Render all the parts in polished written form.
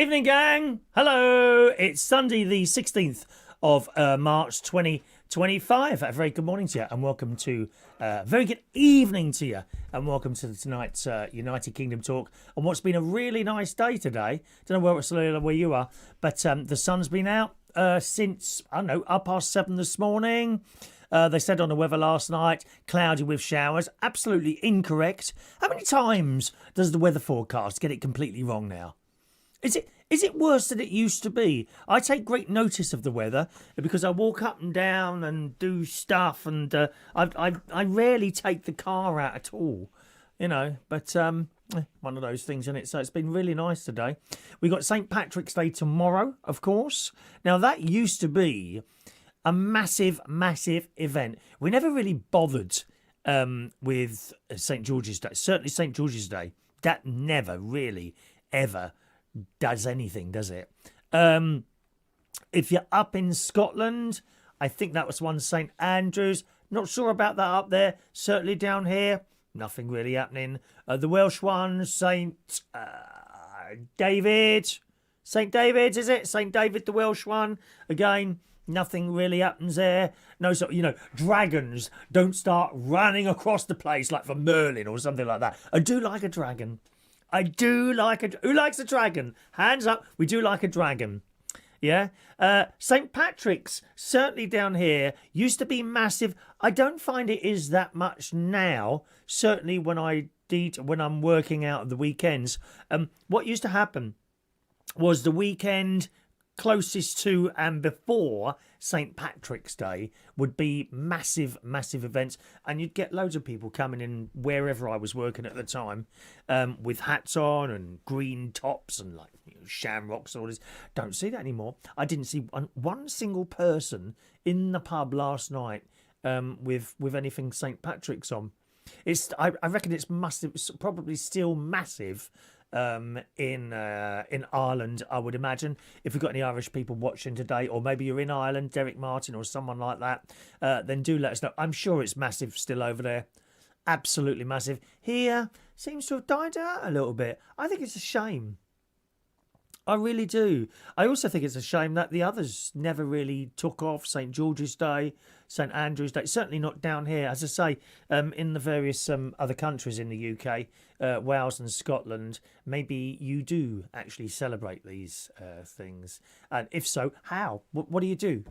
Evening, gang. Hello. It's Sunday, the 16th of March 2025. A very good morning to you, and welcome to very good evening to you, and welcome to tonight's United Kingdom talk on what's been a really nice day today. Don't know where you are, but the sun's been out since, I don't know, 7:30 this morning. They said on the weather last night, cloudy with showers. Absolutely incorrect. How many times does the weather forecast get it completely wrong now? Is it worse than it used to be? I take great notice of the weather because I walk up and down and do stuff, and I rarely take the car out at all, you know. But one of those things, isn't it? So it's been really nice today. We got St. Patrick's Day tomorrow, of course. Now that used to be a massive event. We never really bothered with St. George's Day. Certainly St. George's Day. That never really ever does anything, does it? If you're up in Scotland, I think that was one St. Andrews. Not sure about that up there. Certainly down here, nothing really happening. The Welsh one, St. David. St. David, is it? St. David, the Welsh one. Again, nothing really happens there. No, so, dragons don't start running across the place like for Merlin or something like that. I do like a dragon. Who likes a dragon? Hands up. We do like a dragon. Yeah. St. Patrick's, certainly down here, used to be massive. I don't find it is that much now. Certainly when I'm working out at the weekends. What used to happen was the weekend closest to and before St. Patrick's Day would be massive events, and you'd get loads of people coming in wherever I was working at the time, with hats on and green tops and shamrocks and all this. Don't see that anymore. I didn't see one single person in the pub last night with anything St. Patrick's on. I reckon it's probably still massive in Ireland, I would imagine. If we've got any Irish people watching today, or maybe you're in Ireland, Derek Martin or someone like that, then do let us know. I'm sure it's massive still over there. Absolutely massive. Here, seems to have died out a little bit. I think it's a shame. I really do. I also think it's a shame that the others never really took off. St. George's Day, St. Andrew's Day, certainly not down here. As I say, in the various other countries in the UK, Wales and Scotland, maybe you do actually celebrate these things. And if so, how? What do you do?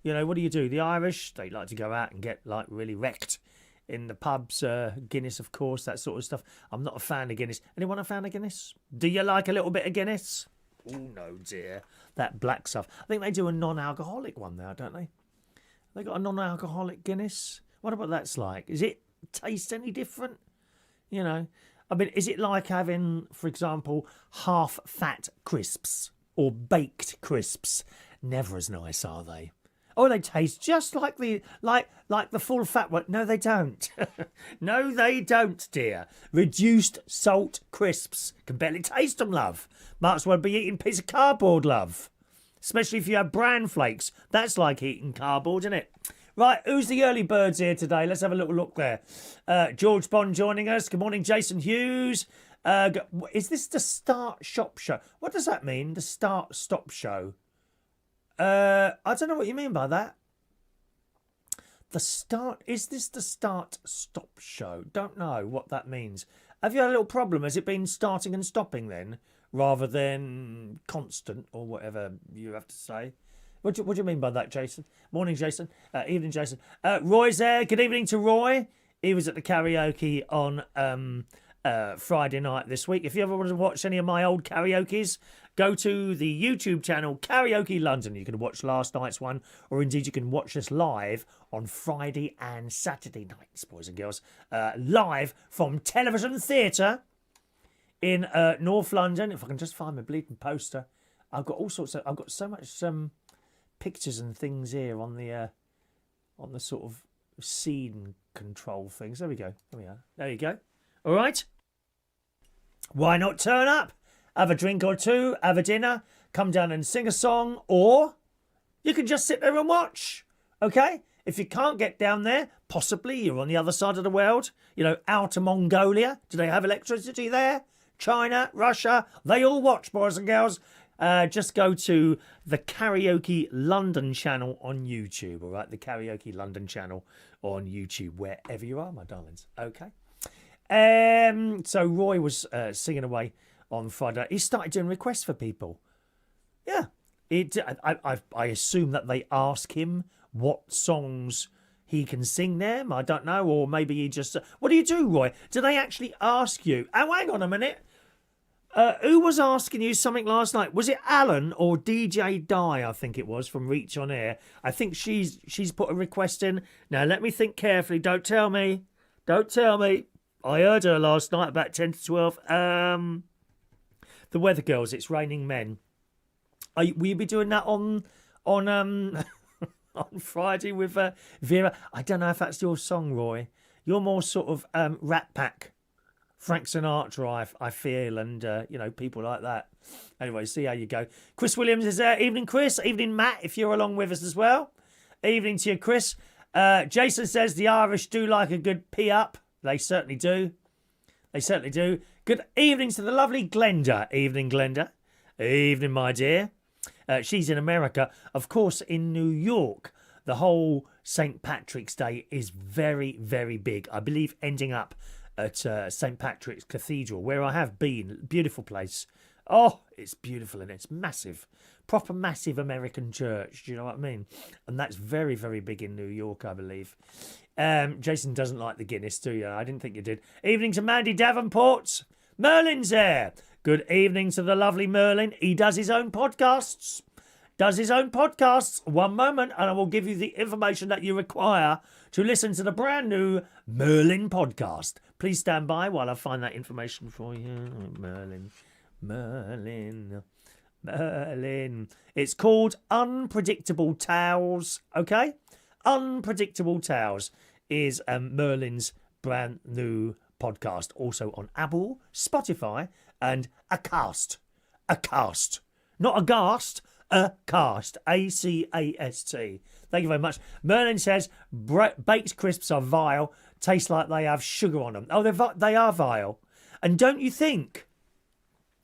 What do you do? The Irish, they like to go out and get really wrecked in the pubs, Guinness, of course, that sort of stuff. I'm not a fan of Guinness. Anyone a fan of Guinness? Do you like a little bit of Guinness? Oh, no, dear. That black stuff. I think they do a non-alcoholic one now, don't they? They got a non-alcoholic Guinness. Wonder what that's like. Is it taste any different? I mean, is it like having, for example, half-fat crisps or baked crisps? Never as nice, are they? Oh, they taste just like the full fat one. No, they don't. No, they don't, dear. Reduced salt crisps. Can barely taste them, love. Might as well be eating a piece of cardboard, love. Especially if you have bran flakes. That's like eating cardboard, isn't it? Right, who's the early birds here today? Let's have a little look there. George Bond joining us. Good morning, Jason Hughes. Is this the Start Shop Show? What does that mean, the Start Stop Show? I don't know what you mean by that. Is this the Start Stop Show? Don't know what that means. Have you had a little problem? Has it been starting and stopping then, rather than constant, or whatever you have to say? What do you mean by that, Jason? Morning, Jason. Evening, Jason. Roy's there. Good evening to Roy. He was at the karaoke on Friday night this week. If you ever want to watch any of my old karaokes, go to the YouTube channel Karaoke London. You can watch last night's one, or indeed you can watch us live on Friday and Saturday nights, boys and girls. Live from Television Theatre in North London. If I can just find my bleeding poster. I've got so much pictures and things here on the sort of scene control things. There we go. There we are. There you go. All right. Why not turn up? Have a drink or two, have a dinner, come down and sing a song, or you can just sit there and watch, okay? If you can't get down there, possibly you're on the other side of the world, out of Mongolia. Do they have electricity there? China, Russia, they all watch, boys and girls. just go to the Karaoke London channel on YouTube, all right? The Karaoke London channel on YouTube, wherever you are, my darlings. Okay. So Roy was singing away on Friday. He started doing requests for people. Yeah. I assume that they ask him what songs he can sing them. I don't know. Or maybe he just... What do you do, Roy? Do they actually ask you? Oh, hang on a minute. Who was asking you something last night? Was it Alan or DJ Di, I think it was, from Reach On Air? I think she's put a request in. Now, let me think carefully. Don't tell me. Don't tell me. I heard her last night about 10 to 12. The Weather Girls, It's Raining Men. Will you be doing that on on Friday with Vera? I don't know if that's your song, Roy. You're more sort of Rat Pack, Frank Sinatra, I feel, and people like that. Anyway, see how you go. Chris Williams is there. Evening, Chris. Evening, Matt, if you're along with us as well. Evening to you, Chris. Jason says the Irish do like a good pee up. They certainly do. They certainly do. Good evening to the lovely Glenda. Evening, Glenda. Evening, my dear. She's in America. Of course, in New York, the whole St. Patrick's Day is very, very big. I believe ending up at St. Patrick's Cathedral, where I have been. Beautiful place. Oh, it's beautiful and it's massive. Proper massive American church. Do you know what I mean? And that's very, very big in New York, I believe. Jason doesn't like the Guinness, do you? I didn't think you did. Evening to Mandy Davenport. Merlin's there. Good evening to the lovely Merlin. He does his own podcasts. One moment, and I will give you the information that you require to listen to the brand new Merlin podcast. Please stand by while I find that information for you. Merlin. It's called Unpredictable Tales, okay? Unpredictable Tales is Merlin's brand new podcast, also on Apple, Spotify, and Acast. Not aghast, Acast. A-C-A-S-T. Thank you very much. Merlin says baked crisps are vile, taste like they have sugar on them. Oh, they are vile. And don't you think,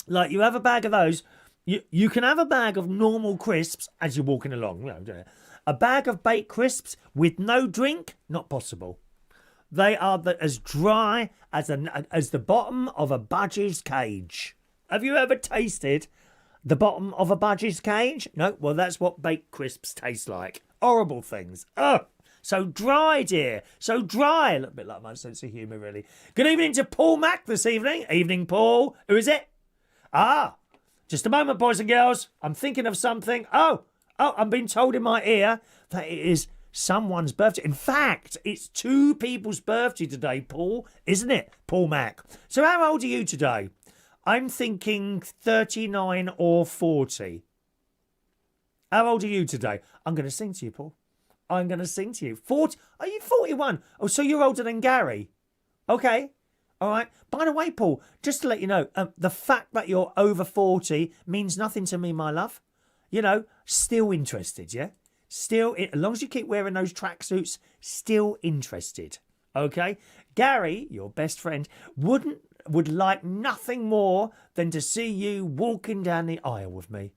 like, you have a bag of those, you can have a bag of normal crisps as you're walking along. A bag of baked crisps with no drink, not possible. They are as dry as the bottom of a budgie's cage. Have you ever tasted the bottom of a budgie's cage? No? Well, that's what baked crisps taste like. Horrible things. Oh, so dry, dear. So dry. A little bit like my sense of humour, really. Good evening to Paul Mack this evening. Evening, Paul. Who is it? Just a moment, boys and girls. I'm thinking of something. Oh, I'm being told in my ear that it is someone's birthday. In fact, it's two people's birthday today, Paul, isn't it? Paul Mack. So how old are you today? I'm thinking 39 or 40. How old are you today? I'm going to sing to you, Paul. I'm going to sing to you. 40? Are you 41? Oh, so you're older than Gary. Okay. All right. By the way, Paul, just to let you know, the fact that you're over 40 means nothing to me, my love. Still interested, yeah? Still, as long as you keep wearing those tracksuits, still interested. Okay? Gary, your best friend, would like nothing more than to see you walking down the aisle with me.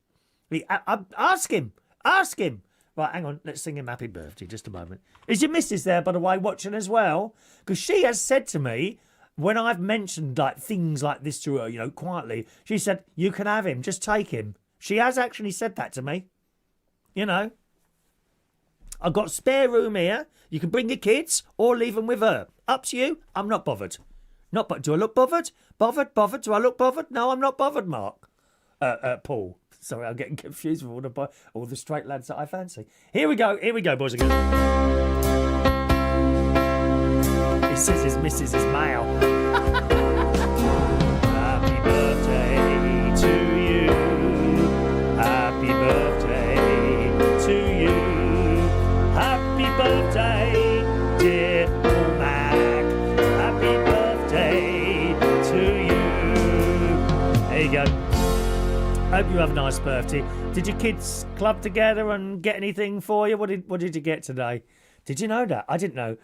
Ask him. Right, hang on. Let's sing him happy birthday. Just a moment. Is your missus there, by the way, watching as well? Because she has said to me, when I've mentioned things like this to her, quietly, she said, you can have him. Just take him. She has actually said that to me. I've got spare room here. You can bring your kids or leave them with her. Up to you. I'm not bothered. Do I look bothered? Bothered? Do I look bothered? No, I'm not bothered, Mark. Paul. Sorry, I'm getting confused with all the straight lads that I fancy. Here we go, boys and girls. He says his missus is male. Happy birthday to you. Happy birthday to you. Happy birthday, dear Paul Mac. Happy birthday to you. There you go. Hope you have a nice birthday. Did your kids club together and get anything for you? What did you get today? Did you know that? I didn't know.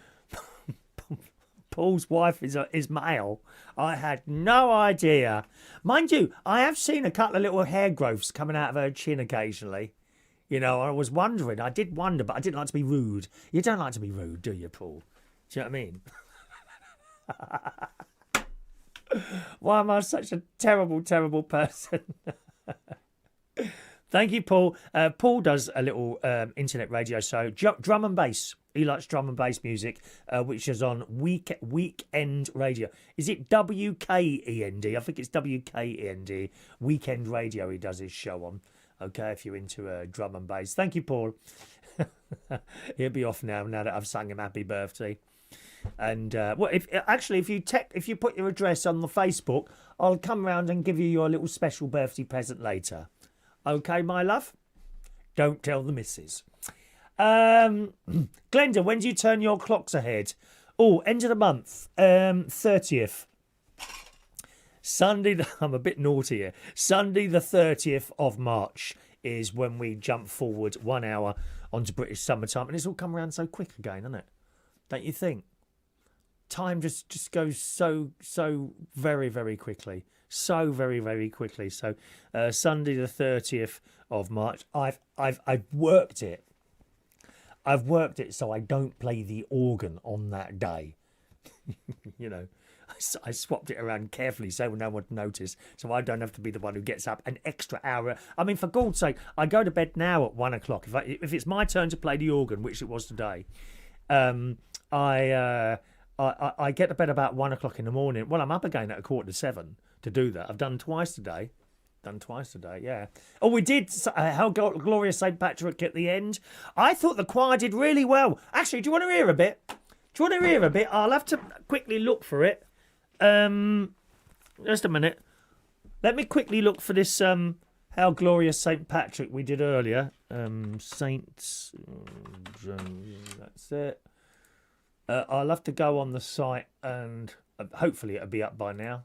Paul's wife is male. I had no idea. Mind you, I have seen a couple of little hair growths coming out of her chin occasionally. You know, I was wondering. I did wonder, but I didn't like to be rude. You don't like to be rude, do you, Paul? Do you know what I mean? Why am I such a terrible, terrible person? Thank you, Paul. Paul does a little internet radio show, drum and bass. He likes drum and bass music, which is on Weekend Radio. Is it WKEND? I think it's WKEND. Weekend Radio he does his show on. Okay, if you're into drum and bass. Thank you, Paul. He'll be off now that I've sung him happy birthday. And well, if you put your address on the Facebook, I'll come round and give you your little special birthday present later. Okay, my love? Don't tell the missus. Glenda, when do you turn your clocks ahead? Oh, end of the month, 30th. Sunday, I'm a bit naughty here. Sunday the 30th of March is when we jump forward 1 hour onto British summertime. And it's all come around so quick again, isn't it? Don't you think? Time just goes so very, very quickly. So very, very quickly. So Sunday the 30th of March. I've worked it. I've worked it so I don't play the organ on that day. You know, I swapped it around carefully so no one would notice, so I don't have to be the one who gets up an extra hour. I mean, for God's sake, I go to bed now at 1 o'clock. If it's my turn to play the organ, which it was today, I get to bed about 1 o'clock in the morning. Well, I'm up again at 6:45 to do that. I've done twice today. Yeah. Oh, we did How Glorious St. Patrick at the end. I thought the choir did really well. Actually, do you want to hear a bit? I'll have to quickly look for it. Just a minute. Let me quickly look for this How Glorious St. Patrick we did earlier. Saints. That's it. I'll have to go on the site and hopefully it'll be up by now.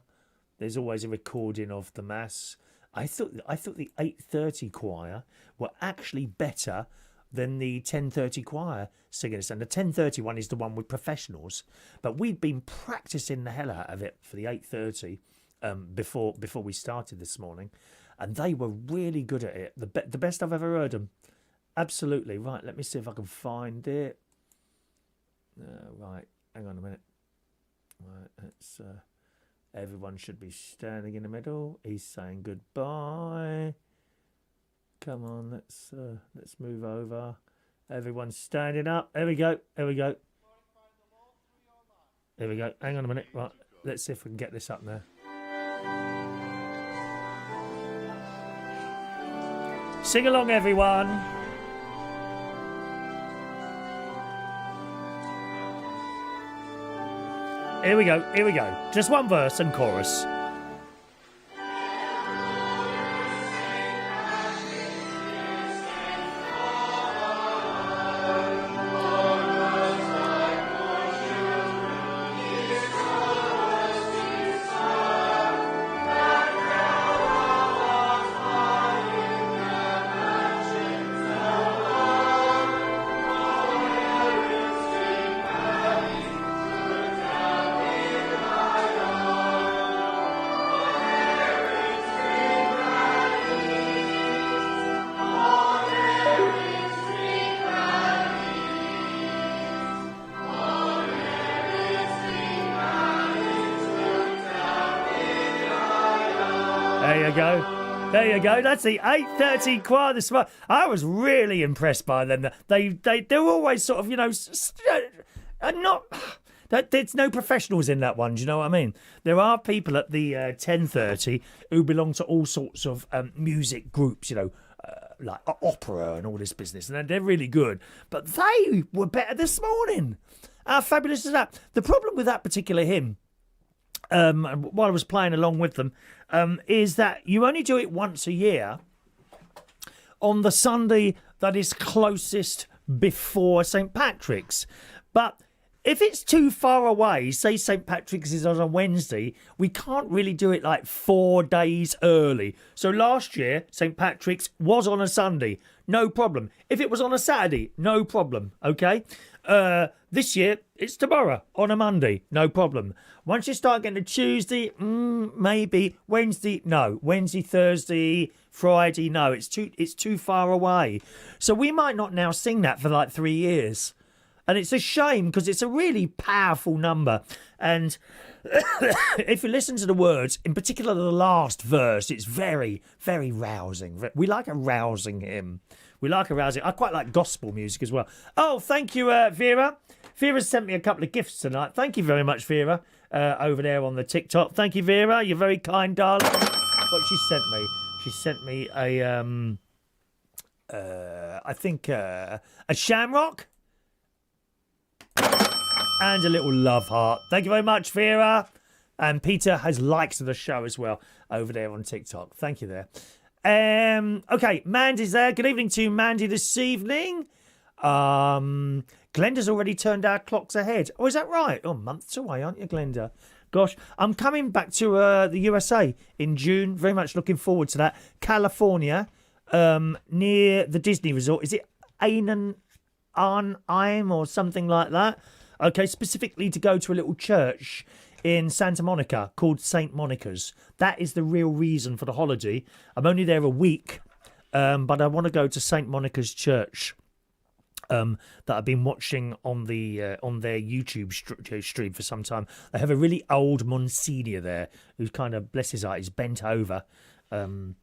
There's always a recording of the Mass. I thought the 8:30 choir were actually better than the 10:30 choir singing this. And the 10:30 one is the one with professionals. But we'd been practising the hell out of it for the 8:30 before we started this morning. And they were really good at it. The best I've ever heard them. Absolutely. Right, let me see if I can find it. Right, hang on a minute. Right, let's... everyone should be standing in the middle. He's saying goodbye. Come on, let's move over. Everyone's standing up. There we go. There we go. Hang on a minute. Right, let's see if we can get this up there. Sing along, everyone. Here we go. Just one verse and chorus. There you go. That's the 8:30 choir this morning. I was really impressed by them. They're always sort of, you know, not... There's no professionals in that one, do you know what I mean? There are people at the 10:30 who belong to all sorts of music groups, you know, like opera and all this business, and they're really good. But they were better this morning. How fabulous is that? The problem with that particular hymn, while I was playing along with them, is that you only do it once a year on the Sunday that is closest before St. Patrick's. But if it's too far away, say St. Patrick's is on a Wednesday, we can't really do it like 4 days early. So last year, St. Patrick's was on a Sunday, no problem. If it was on a Saturday, no problem, okay? This year, it's tomorrow on a Monday, no problem. Once you start getting to Tuesday, maybe. Wednesday, no. Wednesday, Thursday, Friday, no. It's too far away. So we might not now sing that for like 3 years. And it's a shame because it's a really powerful number. And if you listen to the words, in particular the last verse, it's very, very rousing. We like a rousing hymn. I quite like gospel music as well. Oh, thank you, Vera. Vera sent me a couple of gifts tonight. Thank you very much, Vera, over there on the TikTok. Thank you, Vera. You're very kind, darling. What she sent me? She sent me a shamrock. And a little love heart. Thank you very much, Vera. And Peter has liked the show as well over there on TikTok. Thank you there. Okay, Mandy's there. Good evening to Mandy this evening. Glenda's already turned our clocks ahead. Oh, is that right? Oh, months away, aren't you, Glenda? Gosh, I'm coming back to the USA in June. Very much looking forward to that. California, near the Disney resort. Is it Anaheim or something like that? Okay, specifically to go to a little church in Santa Monica called St. Monica's. That is the real reason for the holiday. I'm only there a week, but I want to go to St. Monica's church that I've been watching on their YouTube stream for some time. They have a really old Monsignor there who's kind of, bless his heart, he's bent over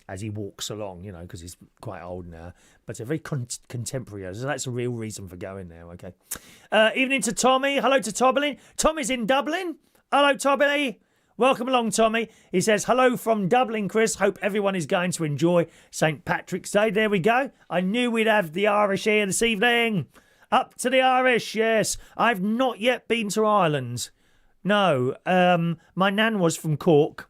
as he walks along, you know, because he's quite old now. But a very contemporary. So that's a real reason for going there, okay. Evening to Tommy. Hello to Toblin. Tommy's in Dublin. Hello, Tommy. Welcome along, Tommy. He says, hello from Dublin, Chris. Hope everyone is going to enjoy St. Patrick's Day. There we go. I knew we'd have the Irish here this evening. Up to the Irish, yes. I've not yet been to Ireland. No. My nan was from Cork.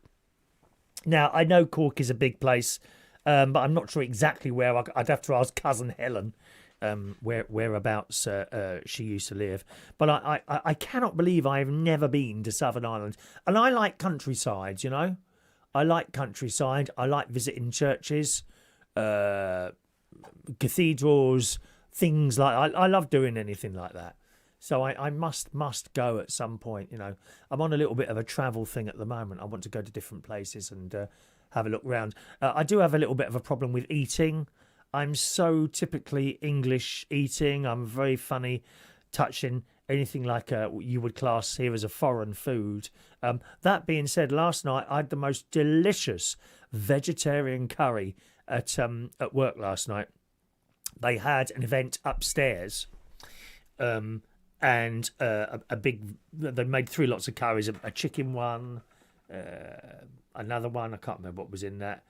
Now, I know Cork is a big place, but I'm not sure exactly where. I'd have to ask cousin Helen whereabouts she used to live. But I cannot believe I have never been to Southern Ireland. And I like countrysides, you know. I like countryside. I like visiting churches, cathedrals, things like I love doing anything like that. So I must go at some point, you know. I'm on a little bit of a travel thing at the moment. I want to go to different places and have a look round. I do have a little bit of a problem with eating. I'm so typically English eating. I'm very funny touching anything like you would class here as a foreign food. That being said, last night I had the most delicious vegetarian curry at work last night. They had an event upstairs. And a big, they made 3 lots of curries, a chicken one, another one, I can't remember what was in that,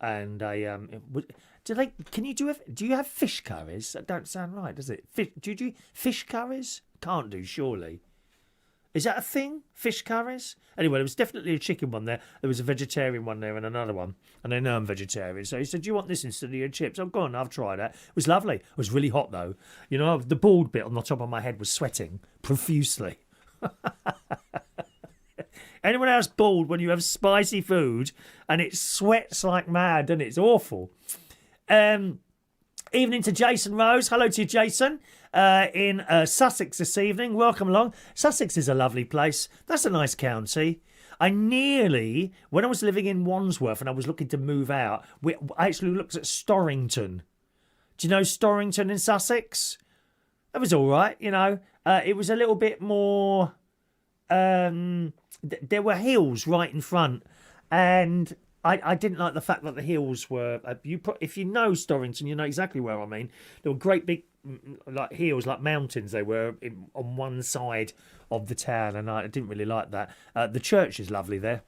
and do you have fish curries? That don't sound right, does it? Do you do fish curries? Can't do, surely. Is that a thing? Fish curries? Anyway, there was definitely a chicken one there. There was a vegetarian one there and another one. And they know I'm vegetarian. So he said, do you want this instead of your chips? Oh, go on, I'll try that. It was lovely. It was really hot, though. You know, the bald bit on the top of my head was sweating profusely. Anyone else bald when you have spicy food and it sweats like mad and it's awful? Evening to Jason Rose. Hello to you, Jason. In Sussex this evening. Welcome along. Sussex is a lovely place. That's a nice county. I nearly, when I was living in Wandsworth and I was looking to move out, I actually looked at Storrington. Do you know Storrington in Sussex? That was all right, you know. It was a little bit more... there were hills right in front, and I didn't like the fact that the hills were... if you know Storrington, you know exactly where I mean. There were great big like hills, like mountains. They were on one side of the town, and I didn't really like that. The church is lovely there.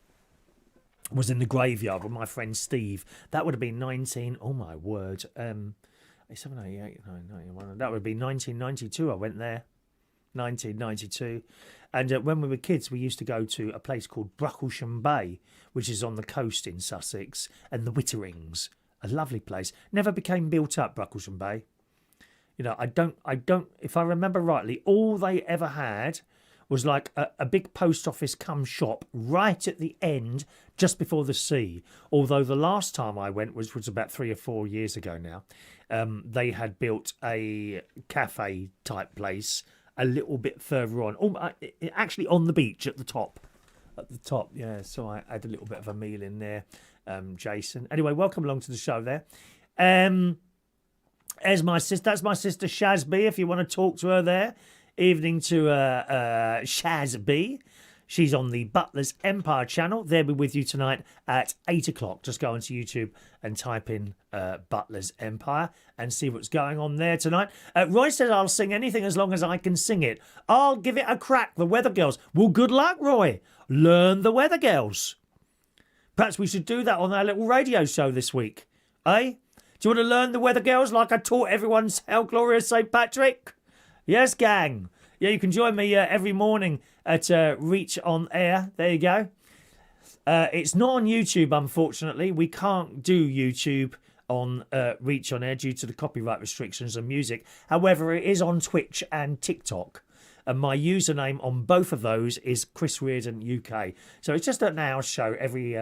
Was in the graveyard with my friend Steve. That would have been 19... Oh, my word. 788, 991. That would be 1992. I went there. 1992. And when we were kids, we used to go to a place called Brocklesham Bay, which is on the coast in Sussex, and the Witterings. A lovely place. Never became built up, Brocklesham Bay. You know, I don't. If I remember rightly, all they ever had was like a big post office cum shop right at the end, just before the sea. Although the last time I went was about 3 or 4 years ago now. They had built a cafe type place a little bit further on, actually on the beach at the top. At the top, yeah. So I had a little bit of a meal in there, Jason. Anyway, welcome along to the show there. There's my sister. That's my sister Shazby. If you want to talk to her there, evening to Shazby. She's on the Butler's Empire channel. They'll be with you tonight at 8 o'clock. Just go onto YouTube and type in Butler's Empire and see what's going on there tonight. Roy says, I'll sing anything as long as I can sing it. I'll give it a crack, the Weather Girls. Well, good luck, Roy. Learn the Weather Girls. Perhaps we should do that on our little radio show this week. Eh? Do you want to learn the Weather Girls like I taught everyone's How Glorious St. Patrick? Yes, gang. Yeah, you can join me every morning at Reach on Air. There you go. It's not on YouTube, unfortunately. We can't do YouTube on Reach on Air due to the copyright restrictions on music. However, it is on Twitch and TikTok. And my username on both of those is Chris Reardon UK. So it's just an hour show every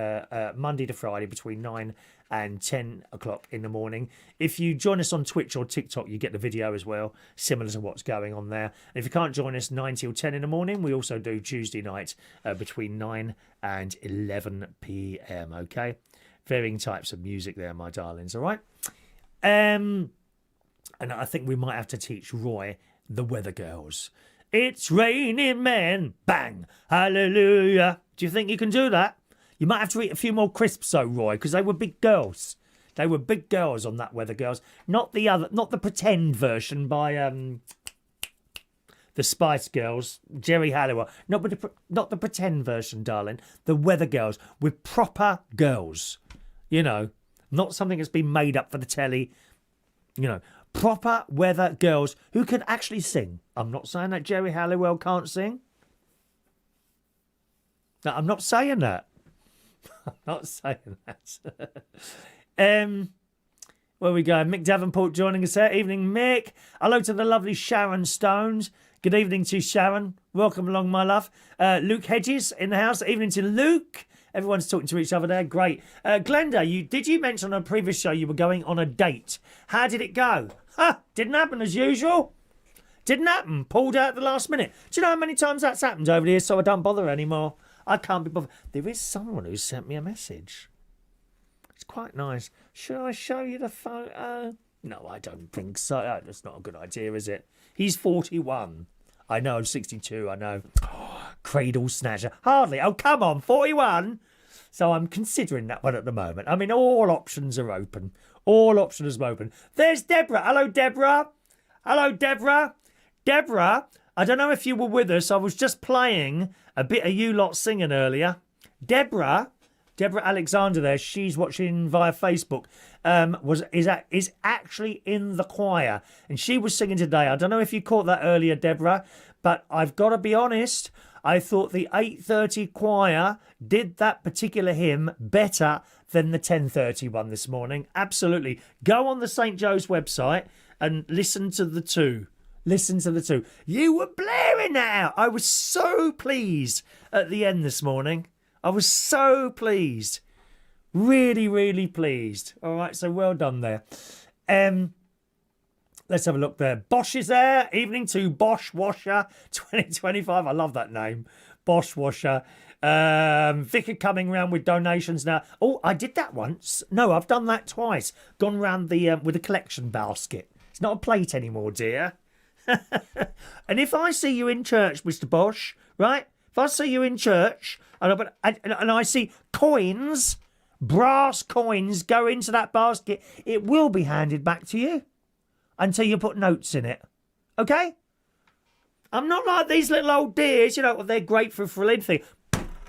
Monday to Friday between 9 and 10 o'clock in the morning. If you join us on Twitch or TikTok, you get the video as well, similar to what's going on there. And if you can't join us 9 till 10 in the morning, we also do Tuesday night between 9 and 11 p.m, okay? Varying types of music there, my darlings, all right? And I think we might have to teach Roy the Weather Girls. It's raining men, bang, hallelujah. Do you think you can do that? You might have to eat a few more crisps, though, Roy, because they were big girls. They were big girls on that Weather Girls. Not the pretend version by the Spice Girls, Jerry Halliwell. Not the pretend version, darling. The Weather Girls with proper girls. You know, not something that's been made up for the telly. You know, proper Weather Girls who can actually sing. I'm not saying that Jerry Halliwell can't sing. No, I'm not saying that. I'm not saying that. Where we go? Mick Davenport joining us there. Evening, Mick. Hello to the lovely Sharon Stones. Good evening to Sharon. Welcome along, my love. Luke Hedges in the house. Evening to Luke. Everyone's talking to each other there. Great. Glenda, did you mention on a previous show you were going on a date? How did it go? Didn't happen as usual. Didn't happen. Pulled out at the last minute. Do you know how many times that's happened over here? So I don't bother anymore. I can't be bothered. There is someone who sent me a message. It's quite nice. Should I show you the photo? No, I don't think so. That's not a good idea, is it? He's 41. I know, 62, I know. Cradle snatcher. Hardly. Oh, come on, 41? So I'm considering that one at the moment. I mean, all options are open. All options are open. There's Deborah. Hello, Deborah. Hello, Deborah. Deborah, I don't know if you were with us. I was just playing a bit of you lot singing earlier. Deborah Alexander there, she's watching via Facebook, is actually in the choir. And she was singing today. I don't know if you caught that earlier, Deborah, but I've got to be honest, I thought the 8:30 choir did that particular hymn better than the 10:30 one this morning. Absolutely. Go on the St. Joe's website and listen to the two. Listen to the two. You were blaring that out. I was so pleased at the end this morning. I was so pleased. Really, really pleased. All right, so well done there. Let's have a look there. Bosch is there. Evening to Bosch Washer 2025. I love that name. Bosch Washer. Vicar coming round with donations now. Oh, I did that once. No, I've done that twice. Gone round with a collection basket. It's not a plate anymore, dear. And if I see you in church, Mr. Bosch, right? If I see you in church and I see coins, brass coins go into that basket, it will be handed back to you until you put notes in it. Okay? I'm not like these little old dears, you know, they're grateful for anything.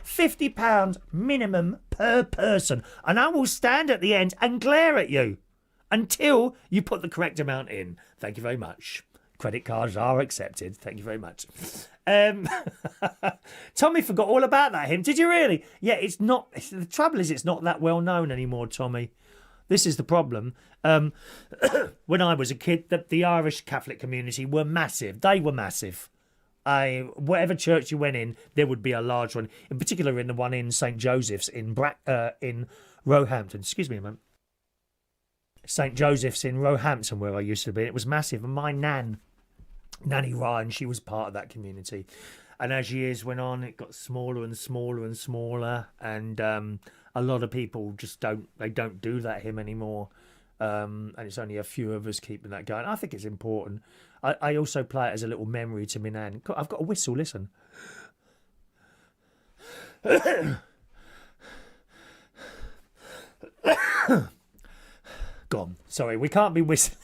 £50 minimum per person. And I will stand at the end and glare at you until you put the correct amount in. Thank you very much. Credit cards are accepted. Thank you very much. Tommy forgot all about that hymn. Did you really? Yeah, it's not. The trouble is, it's not that well known anymore, Tommy. This is the problem. When I was a kid, the Irish Catholic community were massive. They were massive. Whatever church you went in, there would be a large one. In particular, in the one in St. Joseph's in Roehampton. Excuse me a moment. St. Joseph's in Roehampton, where I used to be. It was massive. And my Nanny Ryan, she was part of that community. And as years went on, it got smaller and smaller and smaller. And a lot of people just don't do that hymn anymore. And it's only a few of us keeping that going. I think it's important. I also play it as a little memory to my nan. I've got a whistle, listen. Gone. Sorry, we can't be whistling.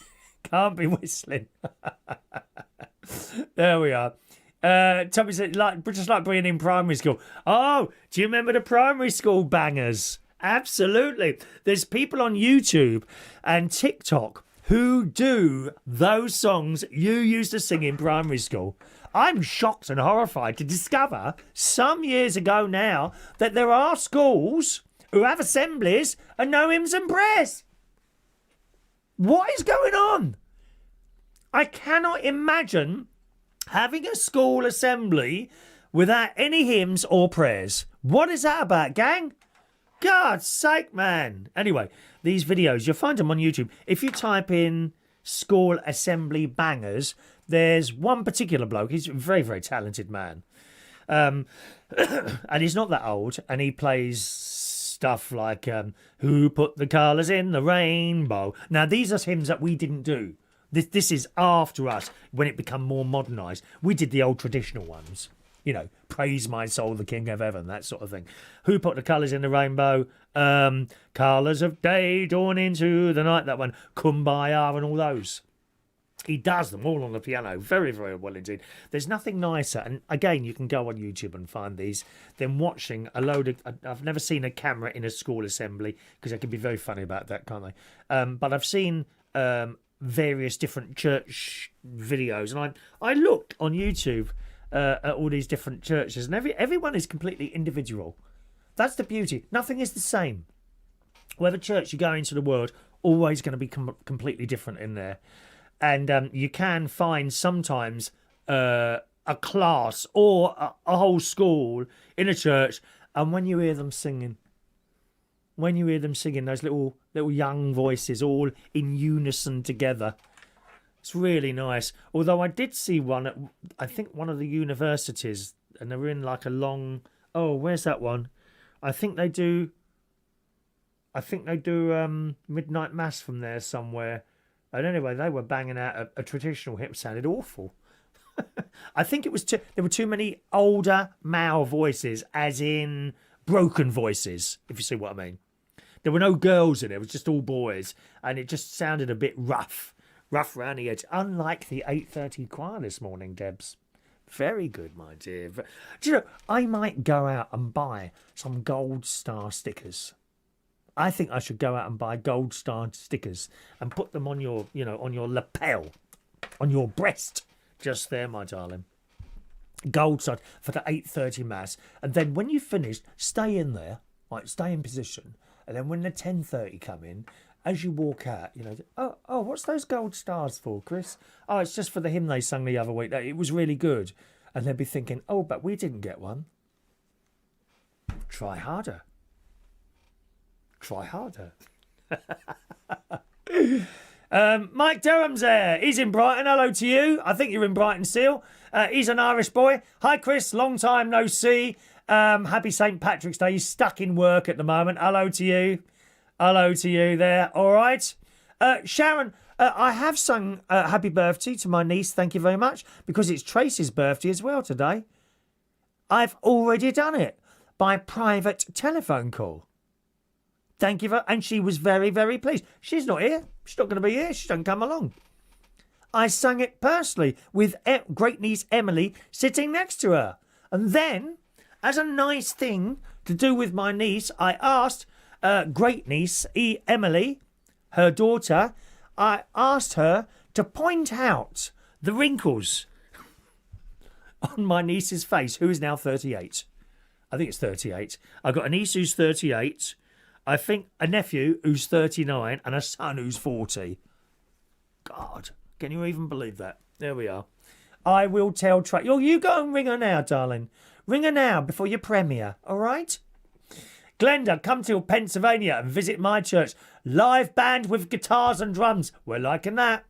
Can't be whistling. There we are. Tommy said, just like being in primary school. Oh, do you remember the primary school bangers? Absolutely. There's people on YouTube and TikTok who do those songs you used to sing in primary school. I'm shocked and horrified to discover some years ago now that there are schools who have assemblies and no hymns and prayers. What is going on? I cannot imagine having a school assembly without any hymns or prayers. What is that about, gang? God's sake, man. Anyway, these videos, you'll find them on YouTube. If you type in school assembly bangers, there's one particular bloke. He's a very, very talented man. And he's not that old. And he plays stuff like, Who Put the Colours in the Rainbow? Now, these are hymns that we didn't do. This is after us, when it became more modernised. We did the old traditional ones. You know, Praise My Soul, the King of Heaven, that sort of thing. Who Put the Colours in the Rainbow? Colours of Day, Dawn into the Night, that one. Kumbaya and all those. He does them all on the piano. Very, very well indeed. There's nothing nicer, and again, you can go on YouTube and find these, than watching a load of... I've never seen a camera in a school assembly, because they can be very funny about that, can't they? But I've seen... various different church videos, and I looked on YouTube at all these different churches, and everyone is completely individual. That's the beauty. Nothing is the same. Whatever church you go into the world, always going to be completely different in there. And you can find sometimes a class or a whole school in a church, and when you hear them singing, those little young voices all in unison together, it's really nice. Although I did see one at, I think, one of the universities, and they were in like a long... Oh, where's that one? I think they do midnight mass from there somewhere. And anyway, they were banging out a traditional hymn. Sounded awful. I think it was there were too many older male voices, as in broken voices, if you see what I mean. There were no girls in it. It was just all boys. And it just sounded a bit rough round the edge. Unlike the 8:30 choir this morning, Debs. Very good, my dear. Do you know, I might go out and buy some gold star stickers. I think I should go out and buy gold star stickers and put them on your, on your lapel, on your breast. Just there, my darling. Gold star for the 8:30 mass. And then when you've finished, stay in there, right, stay in position. And then when the 10:30 come in, as you walk out, oh, what's those gold stars for, Chris? Oh, it's just for the hymn they sung the other week. It was really good. And they'll be thinking, oh, but we didn't get one. Try harder. Try harder. Mike Durham's there. He's in Brighton. Hello to you. I think you're in Brighton still. He's an Irish boy. Hi, Chris. Long time no see. Happy St. Patrick's Day. He's stuck in work at the moment. Hello to you. Hello to you there. All right. Sharon, I have sung happy birthday to my niece. Thank you very much. Because it's Tracy's birthday as well today. I've already done it by private telephone call. Thank you and she was very, very pleased. She's not here. She's not going to be here. She doesn't come along. I sang it personally with great niece Emily sitting next to her. And then, as a nice thing to do with my niece, I asked great niece Emily, her daughter, I asked her to point out the wrinkles on my niece's face, who is now 38. I think it's 38. I've got a niece who's 38. I think a nephew who's 39 and a son who's 40. God, can you even believe that? There we are. I will tell Tracy. Oh, you go and ring her now, darling. Ring her now before your premiere, all right? Glenda, come to Pennsylvania and visit my church. Live band with guitars and drums. We're liking that.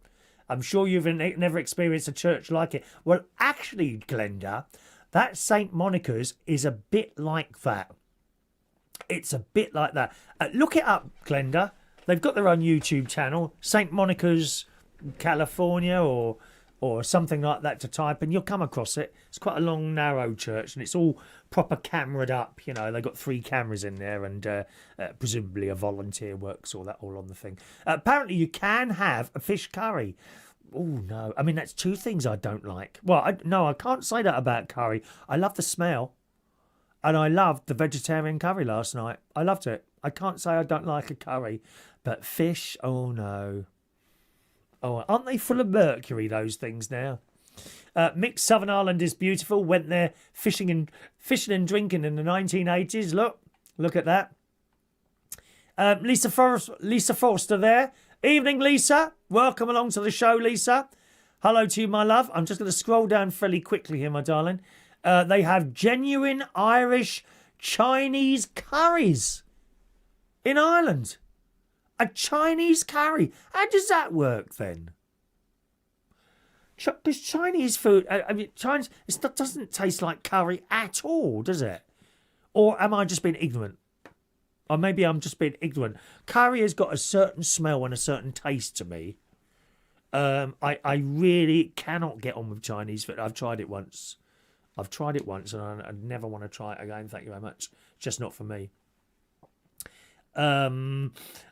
I'm sure you've never experienced a church like it. Well, actually, Glenda, that St. Monica's is a bit like that. It's a bit like that. Look it up, Glenda. They've got their own YouTube channel, St. Monica's California or something like that to type, and you'll come across it. It's quite a long, narrow church, and it's all proper cameraed up. You know, they've got 3 cameras in there, and presumably a volunteer works all on the thing. Apparently, you can have a fish curry. Oh, no. I mean, that's 2 things I don't like. Well, I can't say that about curry. I love the smell. And I loved the vegetarian curry last night. I loved it. I can't say I don't like a curry. But fish, oh no. Oh, aren't they full of mercury, those things now? Mixed Southern Ireland is beautiful. Went there fishing and drinking in the 1980s. Look at that. Lisa Forster there. Evening, Lisa. Welcome along to the show, Lisa. Hello to you, my love. I'm just going to scroll down fairly quickly here, my darling. They have genuine Irish Chinese curries in Ireland. A Chinese curry. How does that work then? Because Chinese food, Chinese, it doesn't taste like curry at all, does it? Or am I just being ignorant? Or maybe I'm just being ignorant. Curry has got a certain smell and a certain taste to me. I really cannot get on with Chinese food. I've tried it once. And I never want to try it again. Thank you very much. Just not for me.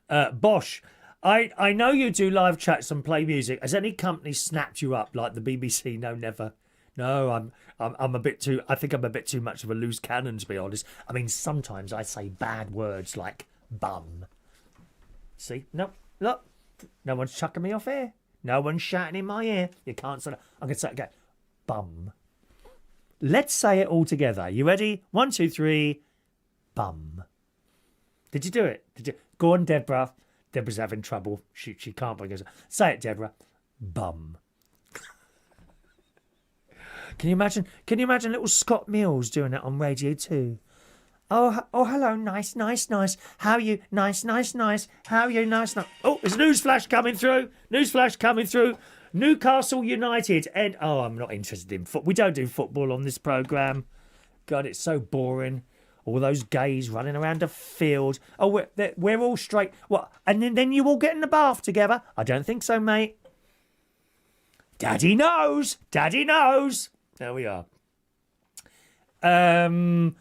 Bosch, I know you do live chats and play music. Has any company snapped you up like the BBC? No, never. No, I'm a bit too. I think I'm a bit too much of a loose cannon, to be honest. I mean, sometimes I say bad words like bum. See, no, look, no one's chucking me off here. No one's shouting in my ear. You can't say that. I'm gonna say it again. Bum. Let's say it all together. You ready? 1, 2, 3. Bum. Did you do it? Did you? Go on, Deborah. Deborah's having trouble. She can't bring us. Say it, Deborah. Bum. Can you imagine? Little Scott Mills doing it on Radio 2? Oh, hello, nice. How are you? Nice. How are you? Nice. Oh, there's a newsflash coming through. Newcastle United. And I'm not interested in football. We don't do football on this programme. God, it's so boring. All those gays running around a field. Oh, we're all straight. What? And then you all get in the bath together? I don't think so, mate. Daddy knows. There we are. Hello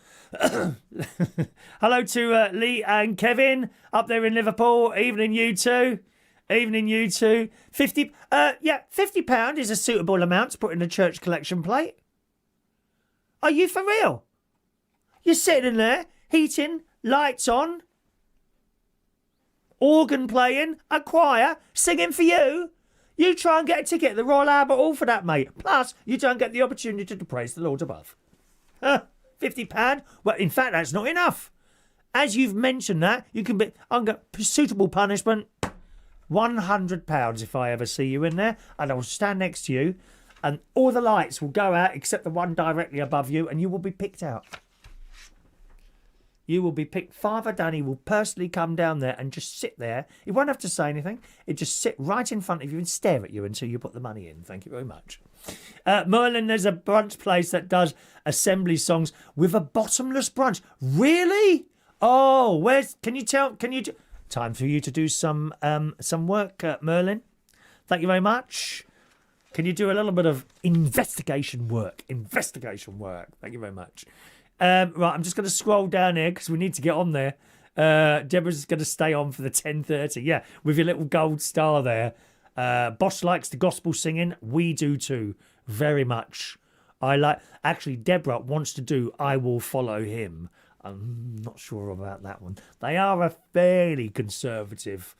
to Lee and Kevin up there in Liverpool. Evening, you two. £50 is a suitable amount to put in a church collection plate. Are you for real? You're sitting in there, heating, lights on, organ playing, a choir, singing for you. You try and get a ticket at the Royal Albert Hall for that, mate. Plus, you don't get the opportunity to praise the Lord above. £50? Well, in fact, that's not enough. As you've mentioned that, you can be under suitable punishment. £100 if I ever see you in there, and I will stand next to you, and all the lights will go out except the one directly above you, and you will be picked out. You will be picked. Father Danny will personally come down there and just sit there. He won't have to say anything. He'll just sit right in front of you and stare at you until you put the money in. Thank you very much. Merlin, there's a brunch place that does assembly songs with a bottomless brunch. Really? Oh, can you do? Time for you to do some work, Merlin. Thank you very much. Can you do a little bit of investigation work? Thank you very much. Right, I'm just going to scroll down here because we need to get on there. Deborah's going to stay on for the 10:30. Yeah, with your little gold star there. Bosch likes the gospel singing. We do too, very much. Actually, Deborah wants to do I Will Follow Him. I'm not sure about that one. They are a fairly conservative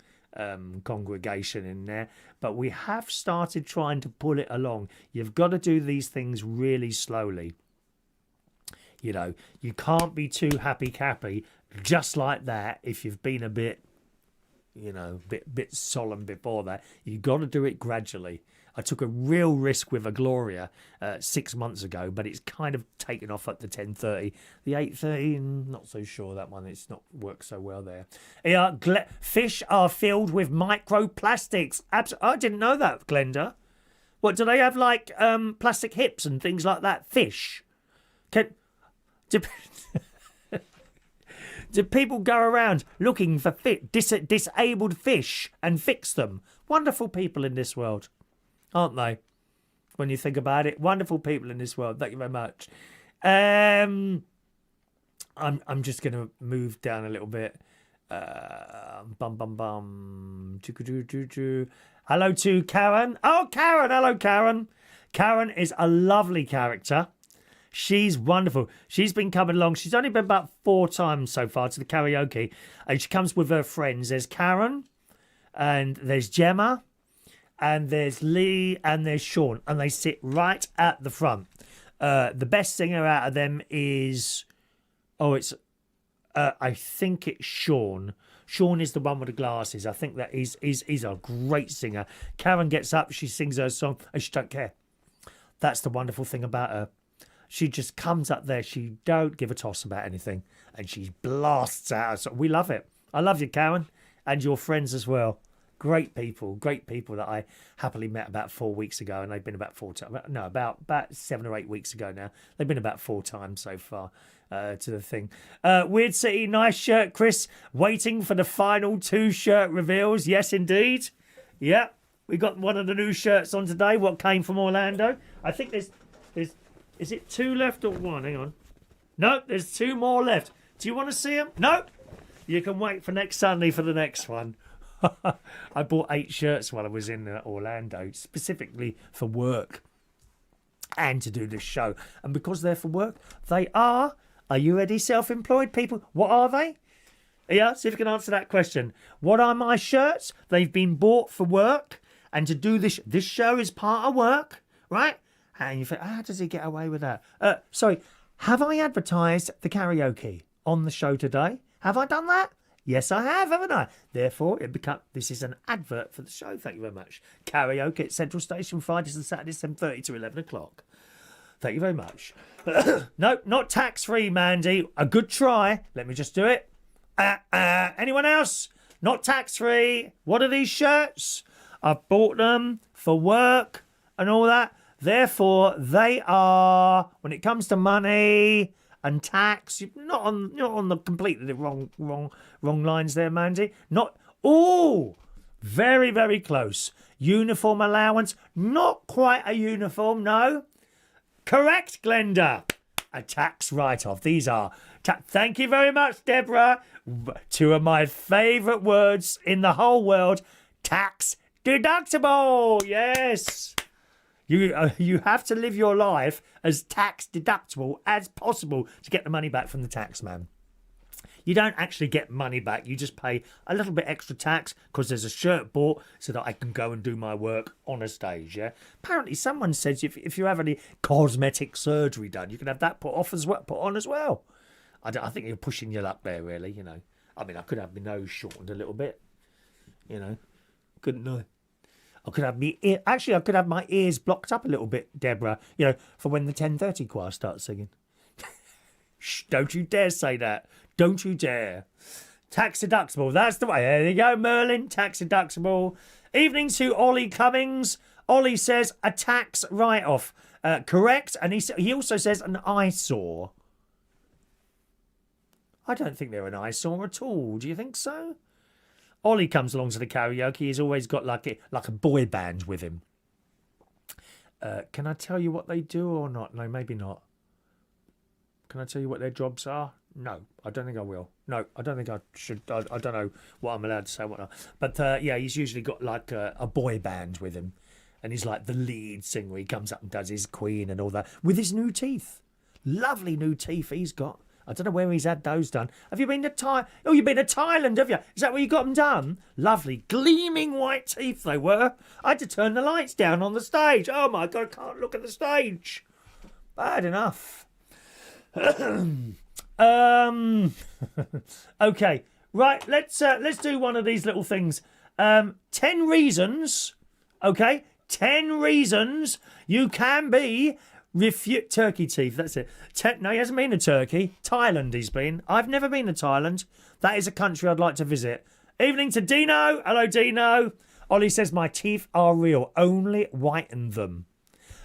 congregation in there, but we have started trying to pull it along. You've got to do these things really slowly. You know, you can't be too happy-cappy just like that if you've been a bit, you know, bit solemn before that. You've got to do it gradually. I took a real risk with a Gloria 6 months ago, but it's kind of taken off at the 10:30. The 8:30, not so sure that one. It's not worked so well there. Yeah, fish are filled with microplastics. I didn't know that, Glenda. What, do they have like plastic hips and things like that? Fish? Do people go around looking for disabled fish and fix them? Wonderful people in this world, aren't they? When you think about it, wonderful people in this world. Thank you very much. I'm just going to move down a little bit. Bum bum bum. Hello to Karen. Oh, Karen. Hello, Karen. Karen is a lovely character. She's wonderful. She's been coming along. She's only been about 4 times so far to the karaoke. And she comes with her friends. There's Karen, and there's Gemma, and there's Lee, and there's Sean. And they sit right at the front. The best singer out of them is... I think it's Sean. Sean is the one with the glasses. I think that he's a great singer. Karen gets up, she sings her song, and she don't care. That's the wonderful thing about her. She just comes up there. She don't give a toss about anything. And she blasts out. So we love it. I love you, Karen. And your friends as well. Great people that I happily met about 4 weeks ago. And they've been about 4 times. No, about 7 or 8 weeks ago now. They've been about 4 times so far to the thing. Weird City, nice shirt, Chris. Waiting for the final 2 shirt reveals. Yes, indeed. Yeah, we got one of the new shirts on today. What came from Orlando. I think there's... Is it 2 left or 1? Hang on. No, there's 2 more left. Do you want to see them? No. You can wait for next Sunday for the next one. I bought 8 shirts while I was in Orlando, specifically for work and to do this show. And because they're for work, they are you ready, self-employed people? What are they? Yeah, see if you can answer that question. What are my shirts? They've been bought for work. And to do this show is part of work, right? And you think, how does he get away with that? Sorry, have I advertised the karaoke on the show today? Have I done that? Yes, I have, haven't I? Therefore, this is an advert for the show. Thank you very much. Karaoke at Central Station, Fridays and Saturdays, 7:30 to 11 o'clock. Thank you very much. No, not tax-free, Mandy. A good try. Let me just do it. Anyone else? Not tax-free. What are these shirts? I've bought them for work and all that. Therefore, they are, when it comes to money and tax, not on the completely wrong lines there, Mandy. Very, very close. Uniform allowance, not quite a uniform, no. Correct, Glenda. A tax write-off. These are. Thank you very much, Deborah. 2 of my favourite words in the whole world. Tax deductible. Yes. You have to live your life as tax deductible as possible to get the money back from the tax man. You don't actually get money back. You just pay a little bit extra tax because there's a shirt bought so that I can go and do my work on a stage, yeah? Apparently someone says if you have any cosmetic surgery done, you can have that put on as well. I think you're pushing your luck there, really, you know. I mean, I could have my nose shortened a little bit, you know. Couldn't I? I could have my ears blocked up a little bit, Deborah, you know, for when the 10:30 choir starts singing. Shh, don't you dare say that. Don't you dare. Tax deductible, that's the way. There you go, Merlin, tax deductible. Evening to Ollie Cummings. Ollie says a tax write-off. Correct, and he also says an eyesore. I don't think they're an eyesore at all. Do you think so? Ollie comes along to the karaoke. He's always got like a boy band with him. Can I tell you what they do or not? No, maybe not. Can I tell you what their jobs are? No, I don't think I will. No, I don't think I should. I don't know what I'm allowed to say, what not. But yeah, he's usually got like a boy band with him. And he's like the lead singer. He comes up and does his Queen and all that with his new teeth. Lovely new teeth he's got. I don't know where he's had those done. Have you been to Thailand? Oh, you've been to Thailand, have you? Is that where you got them done? Lovely, gleaming white teeth they were. I had to turn the lights down on the stage. Oh, my God, I can't look at the stage. Bad enough. Okay, right. Let's do one of these little things. 10 reasons. Okay, 10 reasons you can be turkey teeth. That's it. No, he hasn't been to Turkey. Thailand. He's been. I've never been to Thailand. That is a country I'd like to visit. Evening to Dino. Hello, Dino. Ollie says my teeth are real. Only whiten them.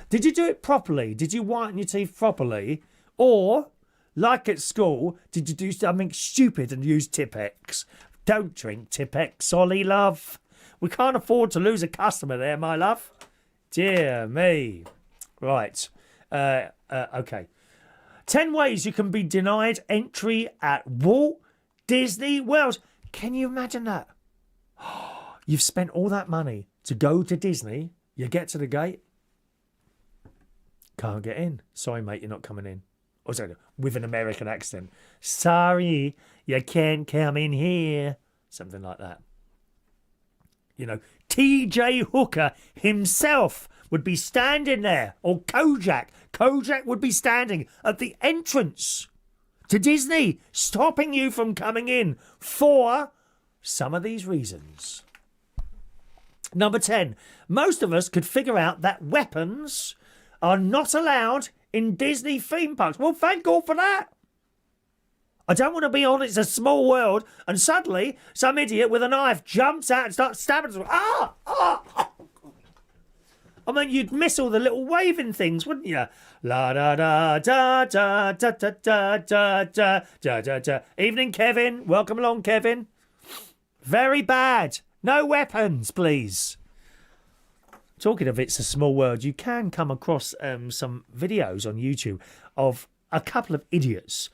Did you do it properly? Did you whiten your teeth properly? Or, like at school, did you do something stupid and use Tipex? Don't drink Tipex, Ollie, love. We can't afford to lose a customer there, my love. Dear me. Right. Okay. 10 ways you can be denied entry at Walt Disney World. Can you imagine that? You've spent all that money to go to Disney. You get to the gate. Can't get in. Sorry, mate, you're not coming in. Or sorry, with an American accent. Sorry, you can't come in here. Something like that. You know, TJ Hooker himself would be standing there. Or Kojak. Kojak would be standing at the entrance to Disney, stopping you from coming in for some of these reasons. Number 10. Most of us could figure out that weapons are not allowed in Disney theme parks. Well, thank God for that. I don't want to be on It's a Small World and suddenly some idiot with a knife jumps out and starts stabbing us. I mean, you'd miss all the little waving things, wouldn't you? La da da da da da da da da da da da da. Evening, Kevin. Welcome along, Kevin. Very bad. No weapons, please. Talking of It's a Small World, you can come across some videos on YouTube of a couple of idiots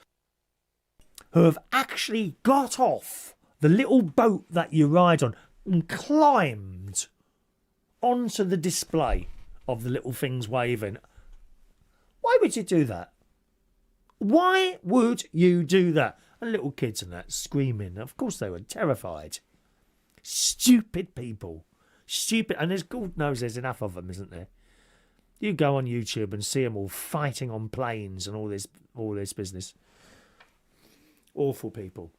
who have actually got off the little boat that you ride on and climbed onto the display of the little things waving. Why would you do that? Why would you do that? And little kids and that screaming. Of course they were terrified. Stupid people. Stupid. And God knows there's enough of them, isn't there? You go on YouTube and see them all fighting on planes and all this business. Awful people.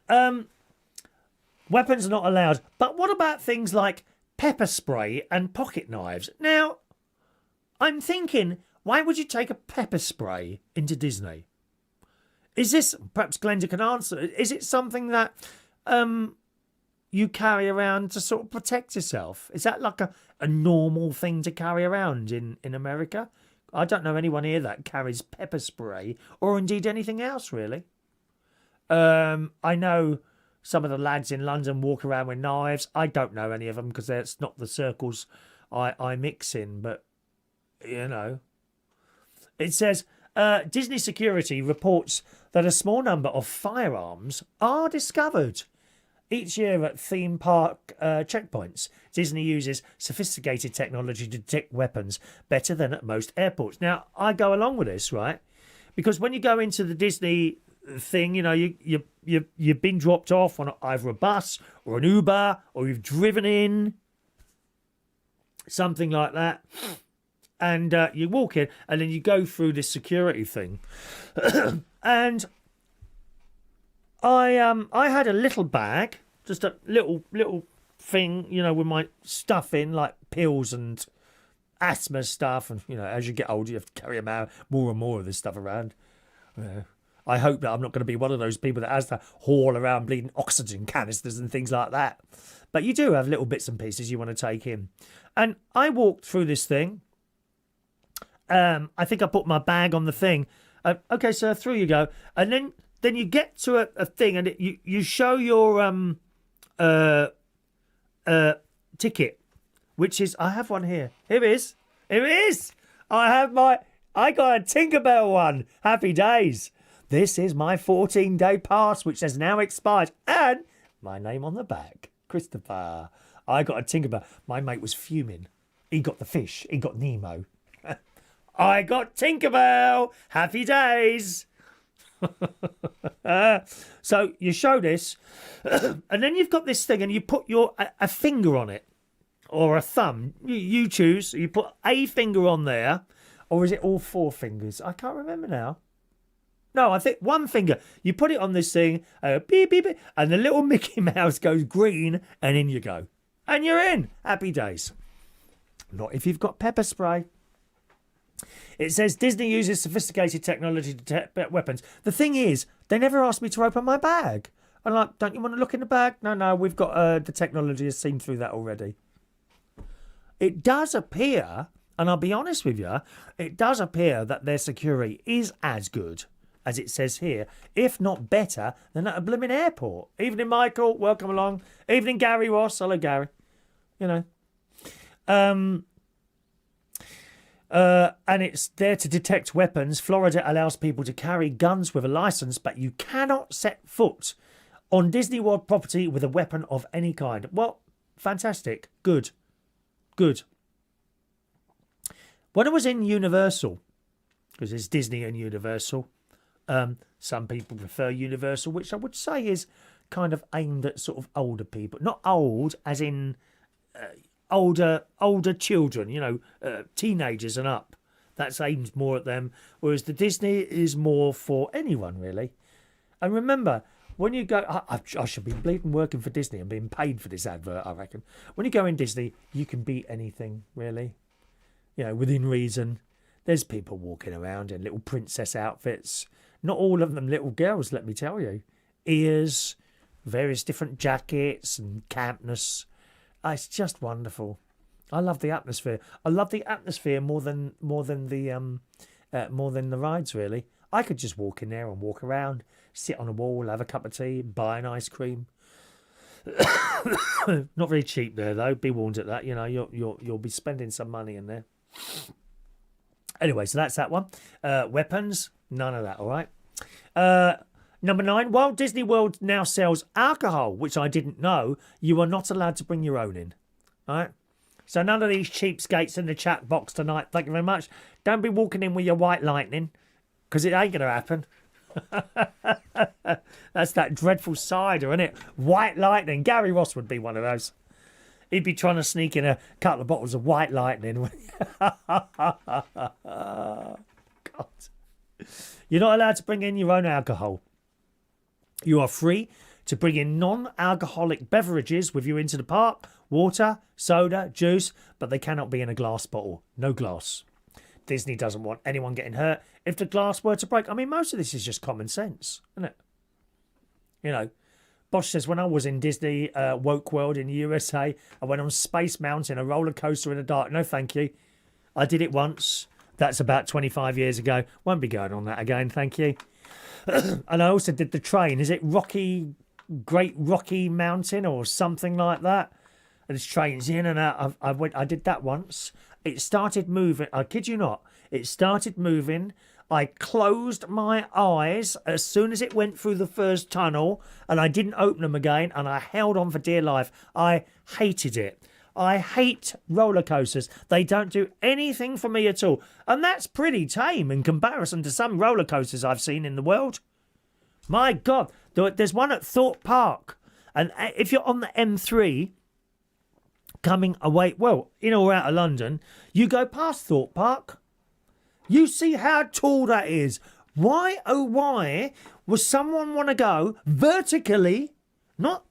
Weapons are not allowed. But what about things like pepper spray and pocket knives? Now, I'm thinking, why would you take a pepper spray into Disney? Is this, perhaps Glenda can answer, is it something that you carry around to sort of protect yourself? Is that like a normal thing to carry around in America? I don't know anyone here that carries pepper spray or indeed anything else, really. I know some of the lads in London walk around with knives. I don't know any of them because that's not the circles I mix in, but, you know. It says, Disney security reports that a small number of firearms are discovered each year at theme park checkpoints. Disney uses sophisticated technology to detect weapons better than at most airports. Now, I go along with this, right? Because when you go into the Disney thing, you know, you've been dropped off on either a bus or an Uber, or you've driven in, something like that. And you walk in, and then you go through this security thing. And I had a little bag, just a little thing, you know, with my stuff in, like pills and asthma stuff. And, you know, as you get older, you have to carry more and more of this stuff around. I hope that I'm not going to be one of those people that has to haul around bleeding oxygen canisters and things like that. But you do have little bits and pieces you want to take in. And I walked through this thing. I think I put my bag on the thing. Okay, sir, through you go. And then you get to a thing and you show your ticket, which is, I have one here. Here it is. Here it is. I got a Tinkerbell one. Happy days. This is my 14-day pass, which has now expired. And my name on the back, Christopher. I got a Tinkerbell. My mate was fuming. He got the fish. He got Nemo. I got Tinkerbell. Happy days. So you show this, and then you've got this thing, and you put a finger on it, or a thumb. You choose. You put a finger on there, or is it all four fingers? I can't remember now. No, I think one finger. You put it on this thing, beep, beep, beep, and the little Mickey Mouse goes green, and in you go. And you're in. Happy days. Not if you've got pepper spray. It says Disney uses sophisticated technology to detect weapons. The thing is, they never asked me to open my bag. I'm like, don't you want to look in the bag? No, we've got the technology has seen through that already. It does appear, and I'll be honest with you, it does appear that their security is as good as it says here, if not better than at a blooming airport. Evening, Michael. Welcome along. Evening, Gary Ross. Hello, Gary. You know. And it's there to detect weapons. Florida allows people to carry guns with a license, but you cannot set foot on Disney World property with a weapon of any kind. Well, fantastic. Good. When I was in Universal, because it's Disney and Universal, some people prefer Universal, which I would say is kind of aimed at sort of older people. Not old, as in older children, teenagers and up. That's aimed more at them, whereas the Disney is more for anyone, really. And remember, when you go... I should be bleeding working for Disney and being paid for this advert, I reckon. When you go in Disney, you can be anything, really. Within reason. There's people walking around in little princess outfits. Not all of them little girls, let me tell you. Ears, various different jackets and campness. It's just wonderful. I love the atmosphere. I love the atmosphere more than the rides, really. I could just walk in there and walk around, sit on a wall, have a cup of tea, buy an ice cream. Not very cheap there, though. Be warned at that. You'll be spending some money in there. Anyway, so that's that one. Weapons, none of that. All right. Number 9. While Disney World now sells alcohol, which I didn't know, you are not allowed to bring your own in. All right. So none of these cheapskates in the chat box tonight. Thank you very much. Don't be walking in with your white lightning, because it ain't going to happen. That's that dreadful cider, isn't it? White lightning. Gary Ross would be one of those. He'd be trying to sneak in a couple of bottles of white lightning. God. You're not allowed to bring in your own alcohol. You are free to bring in non-alcoholic beverages with you into the park. Water, soda, juice, but they cannot be in a glass bottle. No glass. Disney doesn't want anyone getting hurt if the glass were to break. I mean, most of this is just common sense, isn't it? Bosch says, when I was in Disney Woke World in the USA, I went on Space Mountain, a roller coaster in the dark. No, thank you. I did it once. That's about 25 years ago. Won't be going on that again, thank you. And I also did the train. Is it Great Rocky Mountain or something like that? And this train's in and out. I did that once. It started moving. I kid you not. It started moving. I closed my eyes as soon as it went through the first tunnel, and I didn't open them again, and I held on for dear life. I hated it. I hate roller coasters. They don't do anything for me at all. And that's pretty tame in comparison to some roller coasters I've seen in the world. My God. There's one at Thorpe Park. And if you're on the M3 coming away, well, in or out of London, you go past Thorpe Park. You see how tall that is. Why, oh why, would someone want to go vertically, not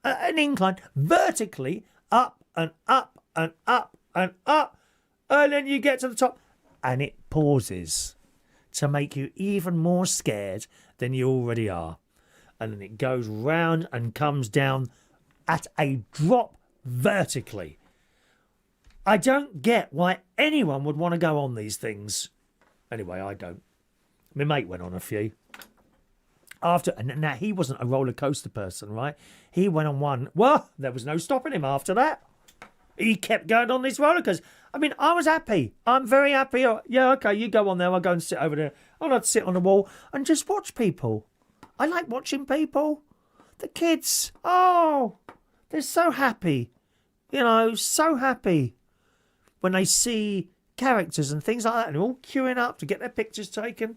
at an incline, vertically up and up and up and up, and then you get to the top, and it pauses to make you even more scared than you already are. And then it goes round and comes down at a drop vertically. I don't get why anyone would want to go on these things. Anyway, I don't. My mate went on a few. And now he wasn't a roller coaster person, right? He went on one. Well, there was no stopping him after that. He kept going on these roller coasters. I mean, I was happy. I'm very happy. Yeah, okay, you go on there. I'll go and sit over there. I'll sit on the wall and just watch people. I like watching people. The kids, they're so happy. So happy when they see characters and things like that, and they're all queuing up to get their pictures taken.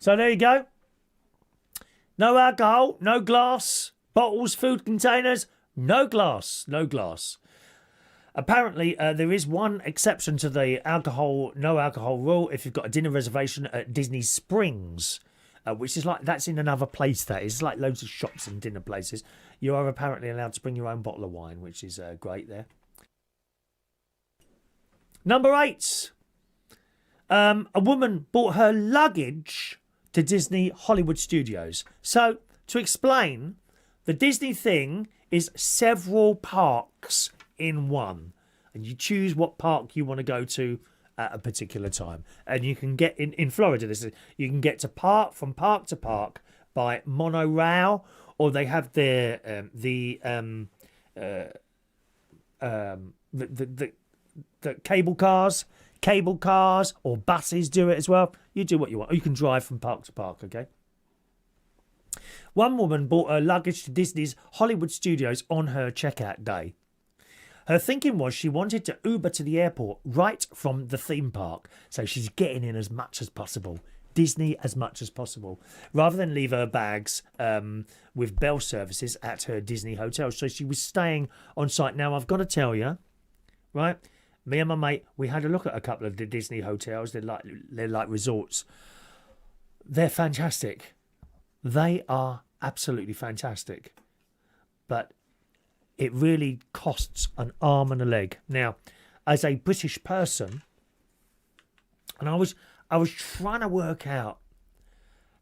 So there you go. No alcohol, no glass, bottles, food containers, no glass. Apparently, there is one exception to the no alcohol rule if you've got a dinner reservation at Disney Springs, which is like, that's in another place. That is like loads of shops and dinner places. You are apparently allowed to bring your own bottle of wine, which is great there. Number 8. A woman brought her luggage to Disney Hollywood Studios. So, to explain, the Disney thing is several parks in one. And you choose what park you want to go to at a particular time. And you can get, in Florida, you can get from park to park by monorail, or they have their the cable cars or buses do it as well. You do what you want. Or you can drive from park to park, okay? One woman brought her luggage to Disney's Hollywood Studios on her checkout day. Her thinking was she wanted to Uber to the airport right from the theme park, so she's getting in as much as possible. Disney as much as possible, rather than leave her bags with bell services at her Disney hotel. So she was staying on site. Now, I've got to tell you, right, me and my mate, we had a look at a couple of the Disney hotels. They're like resorts. They're fantastic. They are absolutely fantastic. But it really costs an arm and a leg. Now, as a British person, and I was trying to work out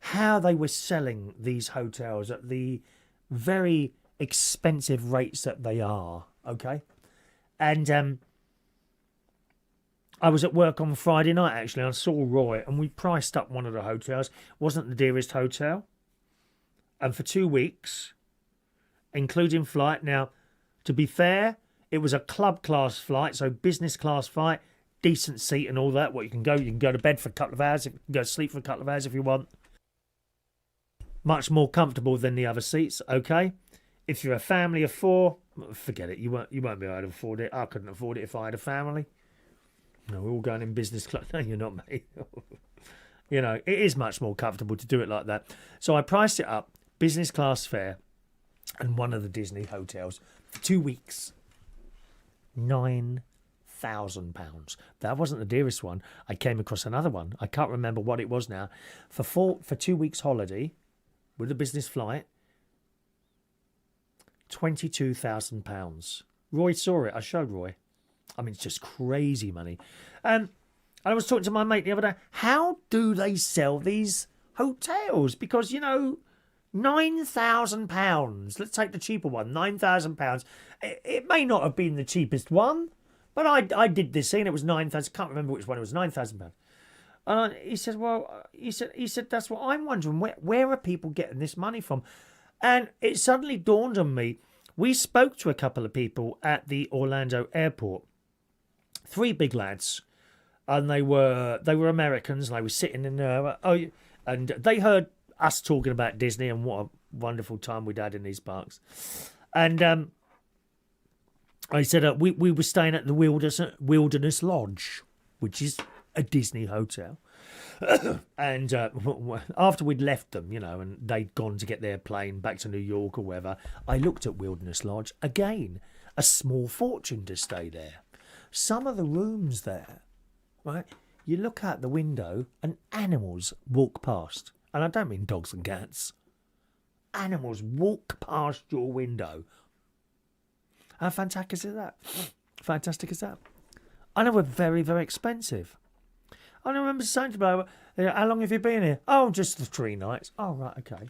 how they were selling these hotels at the very expensive rates that they are, okay? And I was at work on Friday night, actually. I saw Roy, and we priced up one of the hotels. It wasn't the dearest hotel. And for 2 weeks, including flight. Now, to be fair, it was a club class flight, so business class flight, decent seat and all that. You can go to bed for a couple of hours, you can go to sleep for a couple of hours if you want. Much more comfortable than the other seats, okay? If you're a family of 4, forget it. You won't be able to afford it. I couldn't afford it if I had a family. No, we're all going in business class. No, you're not, mate. You know, it is much more comfortable to do it like that. So I priced it up, business class fare, and one of the Disney hotels for 2 weeks. £9,000. That wasn't the dearest one. I came across another one. I can't remember what it was now. For 2 weeks holiday with a business flight, £22,000. Roy saw it. I showed Roy. I mean, it's just crazy money. And I was talking to my mate the other day. How do they sell these hotels? Because, you know, £9,000. Let's take the cheaper one, £9,000. It may not have been the cheapest one, but I did this scene. It was 9,000. Can't remember which one. It was £9,000. And he said, "Well, he said that's what I'm wondering. Where are people getting this money from?" And it suddenly dawned on me. We spoke to a couple of people at the Orlando airport. 3 big lads, and they were Americans. And they were sitting in there. And they heard us talking about Disney and what a wonderful time we'd had in these parks. And I said we were staying at the Wilderness Lodge, which is a Disney hotel. And after we'd left them, you know, and they'd gone to get their plane back to New York or wherever, I looked at Wilderness Lodge again. A small fortune to stay there. Some of the rooms there, right? You look out the window and animals walk past. And I don't mean dogs and cats. Animals walk past your window. How fantastic is that? Fantastic is that? I know we're very, very expensive. I remember saying to me, how long have you been here? Oh, just the 3 nights. Oh, right, okay.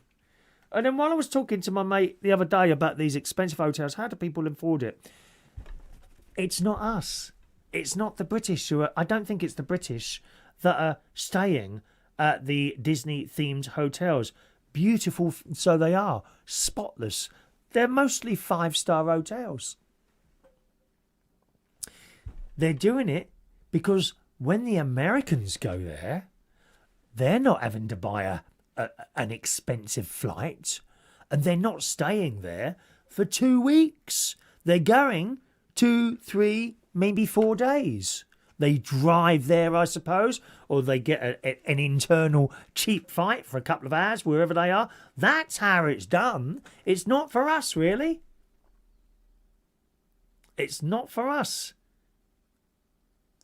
And then while I was talking to my mate the other day about these expensive hotels, how do people afford it? It's not us. It's not the British I don't think it's the British that are staying at the Disney-themed hotels. Beautiful, so they are. Spotless. They're mostly 5-star hotels. They're doing it because when the Americans go there, they're not having to buy an expensive flight, and they're not staying there for 2 weeks. They're going 2, 3, maybe 4 days. They drive there, I suppose, or they get an internal cheap flight for a couple of hours, wherever they are. That's how it's done. It's not for us, really. It's not for us.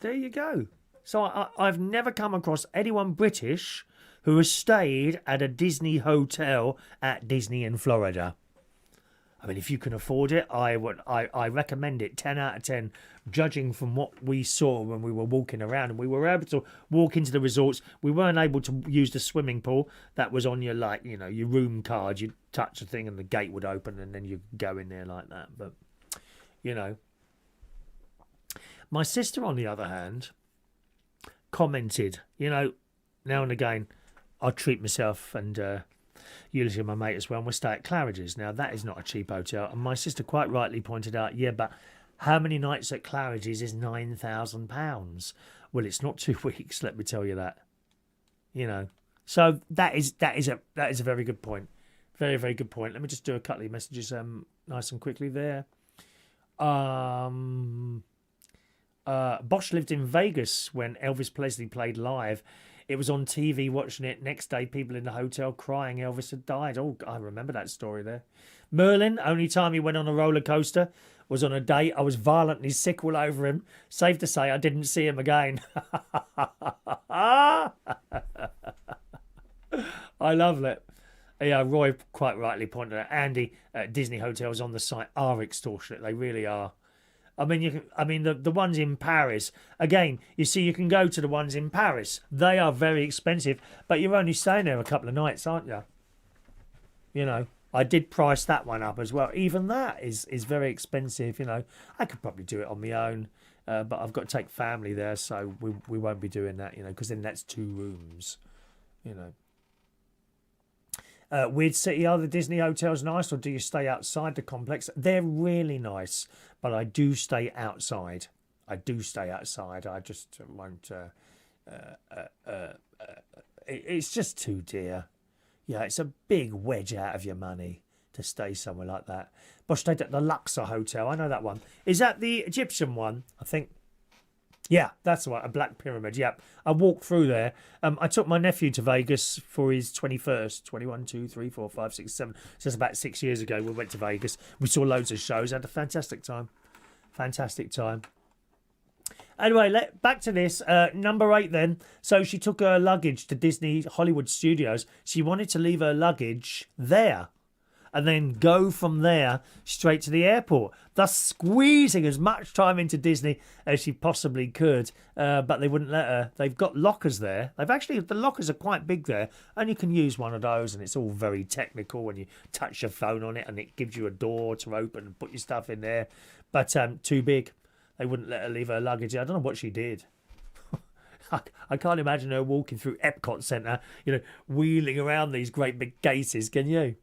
there you go. So I've never come across anyone British who has stayed at a Disney hotel at Disney in Florida. I mean, if you can afford it, I recommend it. 10 out of 10, judging from what we saw when we were walking around. And we were able to walk into the resorts. We weren't able to use the swimming pool. That was on your, like, you know, your room card. You'd touch the thing and the gate would open and then you'd go in there like that. But, you know. My sister, on the other hand, commented, you know, now and again, I treat myself and Ulysses and my mate as well, and we stay at Claridge's. Now, that is not a cheap hotel. And my sister quite rightly pointed out, yeah, but how many nights at Claridge's is £9,000? Well, it's not 2 weeks, let me tell you that. You know. So that is a very good point. Very, very good point. Let me just do a couple of messages nice and quickly there. Bosch lived in Vegas when Elvis Presley played live. It was on TV watching it. Next day, people in the hotel crying Elvis had died. Oh, I remember that story there. Merlin, only time he went on a roller coaster was on a date. I was violently sick all over him. Safe to say I didn't see him again. I love it. Yeah, Roy quite rightly pointed out, Andy, Disney hotels on the site are extortionate. They really are. I mean, the ones in Paris, again, you see, you can go to the ones in Paris. They are very expensive, but you're only staying there a couple of nights, aren't you? You know, I did price that one up as well. Even that is very expensive, you know. I could probably do it on my own, but I've got to take family there, so we won't be doing that, you know, because then that's 2 rooms, you know. Weird City, are the Disney hotels nice, or do you stay outside the complex? They're really nice, but I do stay outside. I just won't. It's just too dear. Yeah, it's a big wedge out of your money to stay somewhere like that. Bosch stayed at the Luxor Hotel. I know that one. Is that the Egyptian one? I think. Yeah, that's the one, a black pyramid. Yeah, I walked through there. I took my nephew to Vegas for his 21st, 21, 2, 3, 4, 5, 6, 7. So that's about 6 years ago. We went to Vegas. We saw loads of shows. Had a fantastic time. Anyway, back to this. Number 8 then. So she took her luggage to Disney Hollywood Studios. She wanted to leave her luggage there and then go from there straight to the airport, thus squeezing as much time into Disney as she possibly could. But they wouldn't let her. They've got lockers there. The lockers are quite big there, and you can use one of those, and it's all very technical when you touch your phone on it, and it gives you a door to open and put your stuff in there. But too big. They wouldn't let her leave her luggage. I don't know what she did. I can't imagine her walking through Epcot Centre, you know, wheeling around these great big cases, can you?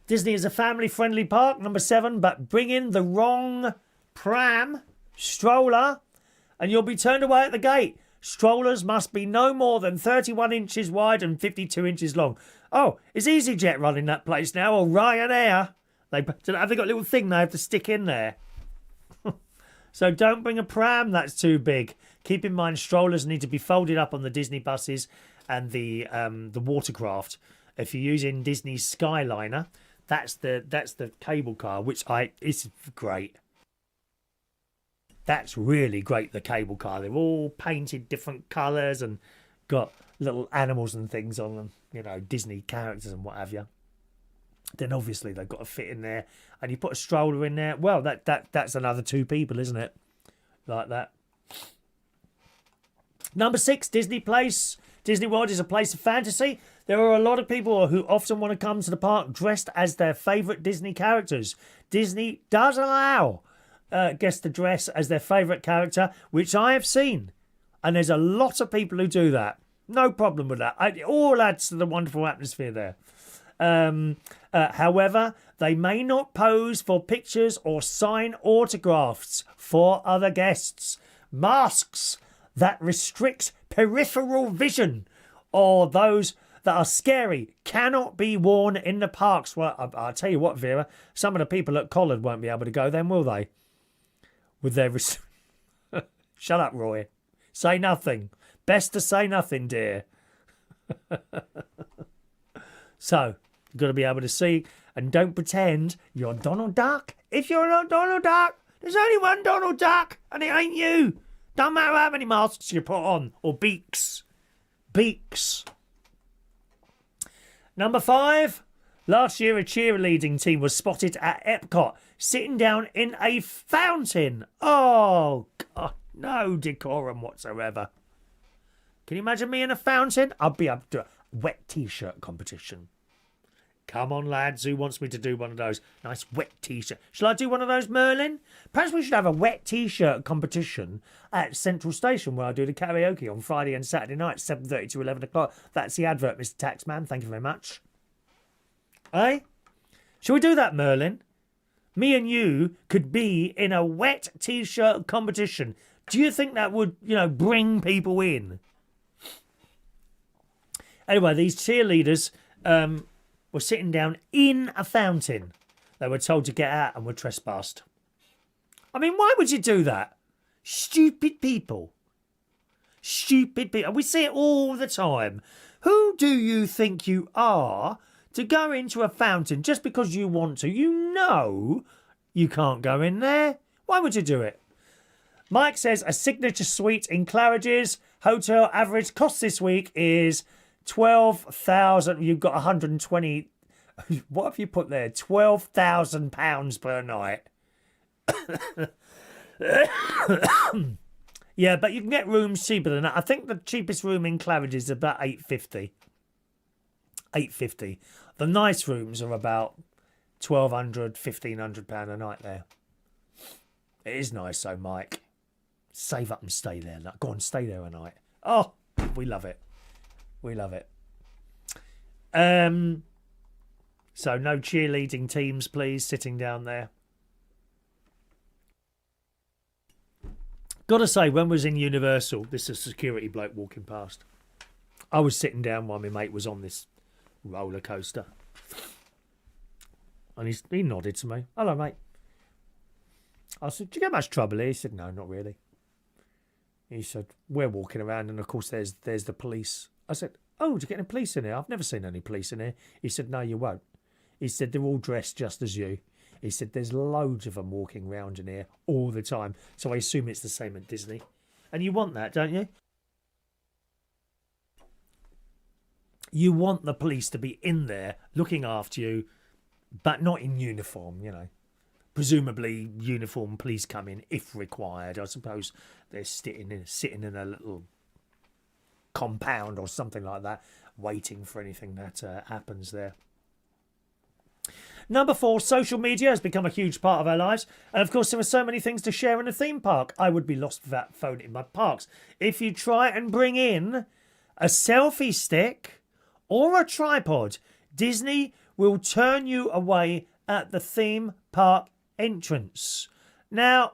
Disney is a family-friendly park, number 7, but bring in the wrong pram, stroller, and you'll be turned away at the gate. Strollers must be no more than 31 inches wide and 52 inches long. Oh, is EasyJet running that place now, or Ryanair? Have they got a little thing they have to stick in there? So don't bring a pram that's too big. Keep in mind, strollers need to be folded up on the Disney buses and the watercraft. If you're using Disney's Skyliner, that's the cable car, which is great. That's really great, the cable car. They're all painted different colours and got little animals and things on them, you know, Disney characters and what have you. Then obviously they've got to fit in there, and you put a stroller in there. Well, that's another 2 people, isn't it? Like that. Number 6, Disney Place. Disney World is a place of fantasy. There are a lot of people who often want to come to the park dressed as their favourite Disney characters. Disney does allow guests to dress as their favourite character, which I have seen. And there's a lot of people who do that. No problem with that. It all adds to the wonderful atmosphere there. However, they may not pose for pictures or sign autographs for other guests. Masks that restrict peripheral vision or those that are scary cannot be worn in the parks. Well, I'll tell you what, Vera, some of the people at Collard won't be able to go then, will they? With their... Shut up, Roy. Say nothing. Best to say nothing, dear. So, you've got to be able to see, and don't pretend you're Donald Duck. If you're not Donald Duck, There's only one Donald Duck, and it ain't you. Don't matter how many masks you put on, or beaks. Beaks. Number 5. Last year, a cheerleading team was spotted at Epcot, sitting down in a fountain. Oh, God, no decorum whatsoever. Can you imagine me in a fountain? I'd be up to a wet T-shirt competition. Come on, lads, who wants me to do one of those? Nice wet T-shirt. Shall I do one of those, Merlin? Perhaps we should have a wet T-shirt competition at Central Station where I do the karaoke on Friday and Saturday night, 7:30 to 11 o'clock. That's the advert, Mr. Taxman. Thank you very much. Eh? Shall we do that, Merlin? Me and you could be in a wet T-shirt competition. Do you think that would, bring people in? Anyway, these cheerleaders were sitting down in a fountain. They were told to get out and were trespassed. I mean, why would you do that? Stupid people. Stupid people. We see it all the time. Who do you think you are to go into a fountain just because you want to? You know you can't go in there. Why would you do it? Mike says a signature suite in Claridge's hotel average cost this week is 12,000. You've got 120. What have you put there? £12,000 per night. Yeah, but you can get rooms cheaper than that. I think the cheapest room in Claridge is about £850. £850. The nice rooms are about £1,200, £1,500 a night there. It is nice, though, Mike. Save up and stay there. Go on, stay there a night. Oh, we love it. We love it. So no cheerleading teams, please, sitting down there. Gotta say, when I was in Universal, this is a security bloke walking past. I was sitting down while my mate was on this roller coaster. And he nodded to me. Hello, mate. I said, do you get much trouble here? He said, no, not really. He said, we're walking around and, of course, there's the police. I said, oh, do you get any police in here? I've never seen any police in here. He said, no, you won't. He said, they're all dressed just as you. He said, there's loads of them walking around in here all the time. So I assume it's the same at Disney. And you want that, don't you? You want the police to be in there looking after you, but not in uniform, Presumably uniformed police come in if required. I suppose they're sitting in a little compound or something like that, waiting for anything that happens there. Number 4, social media has become a huge part of our lives. And of course, there are so many things to share in a theme park. I would be lost without phone in my parks. If you try and bring in a selfie stick or a tripod, Disney will turn you away at the theme park entrance. Now,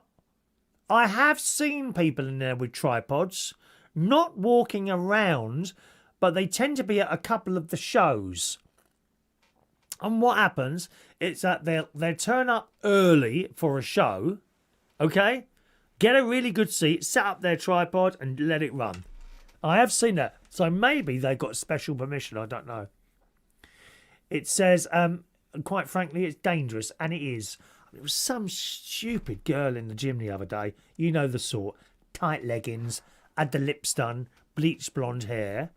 I have seen people in there with tripods, not walking around, but they tend to be at a couple of the shows. And what happens is that they turn up early for a show, okay? Get a really good seat, set up their tripod and let it run. I have seen that. So maybe they got special permission, I don't know. It says, quite frankly, it's dangerous, and it is. It was some stupid girl in the gym the other day. You know the sort. Tight leggings, had the lips done, bleached blonde hair.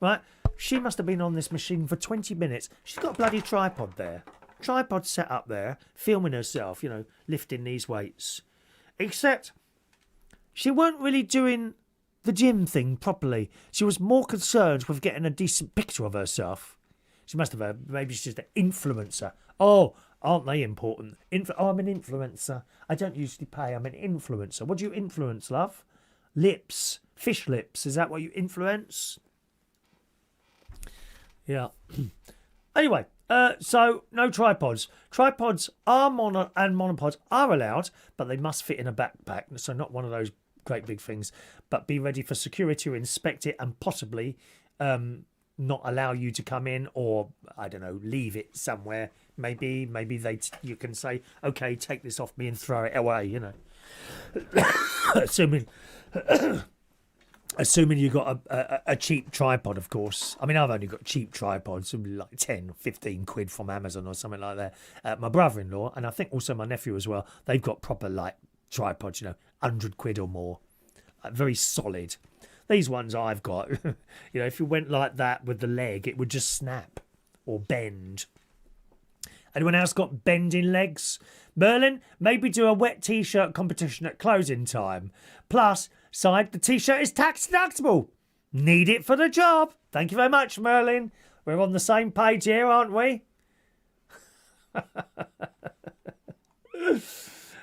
Right? She must have been on this machine for 20 minutes. She's got a bloody tripod there. Tripod set up there, filming herself, lifting these weights. Except she weren't really doing the gym thing properly. She was more concerned with getting a decent picture of herself. She must have, maybe she's just an influencer. Oh, aren't they important? I'm an influencer. I don't usually pay. I'm an influencer. What do you influence, love? Lips. Fish lips. Is that what you influence? Yeah. Anyway, so no tripods. Tripods are and monopods are allowed, but they must fit in a backpack. So not one of those great big things. But be ready for security to inspect it and possibly not allow you to come in, or I don't know, leave it somewhere. Maybe you can say, okay, take this off me and throw it away. Assuming you got a cheap tripod, of course. I mean, I've only got cheap tripods, like 10, 15 quid from Amazon or something like that. My brother-in-law, and I think also my nephew as well, they've got proper, like, tripods, 100 quid or more. Very solid. These ones I've got, if you went like that with the leg, it would just snap or bend. Anyone else got bending legs? Merlin, maybe do a wet t-shirt competition at closing time. Plus, side, the t-shirt is tax deductible. Need it for the job. Thank you very much, Merlin. We're on the same page here, aren't we?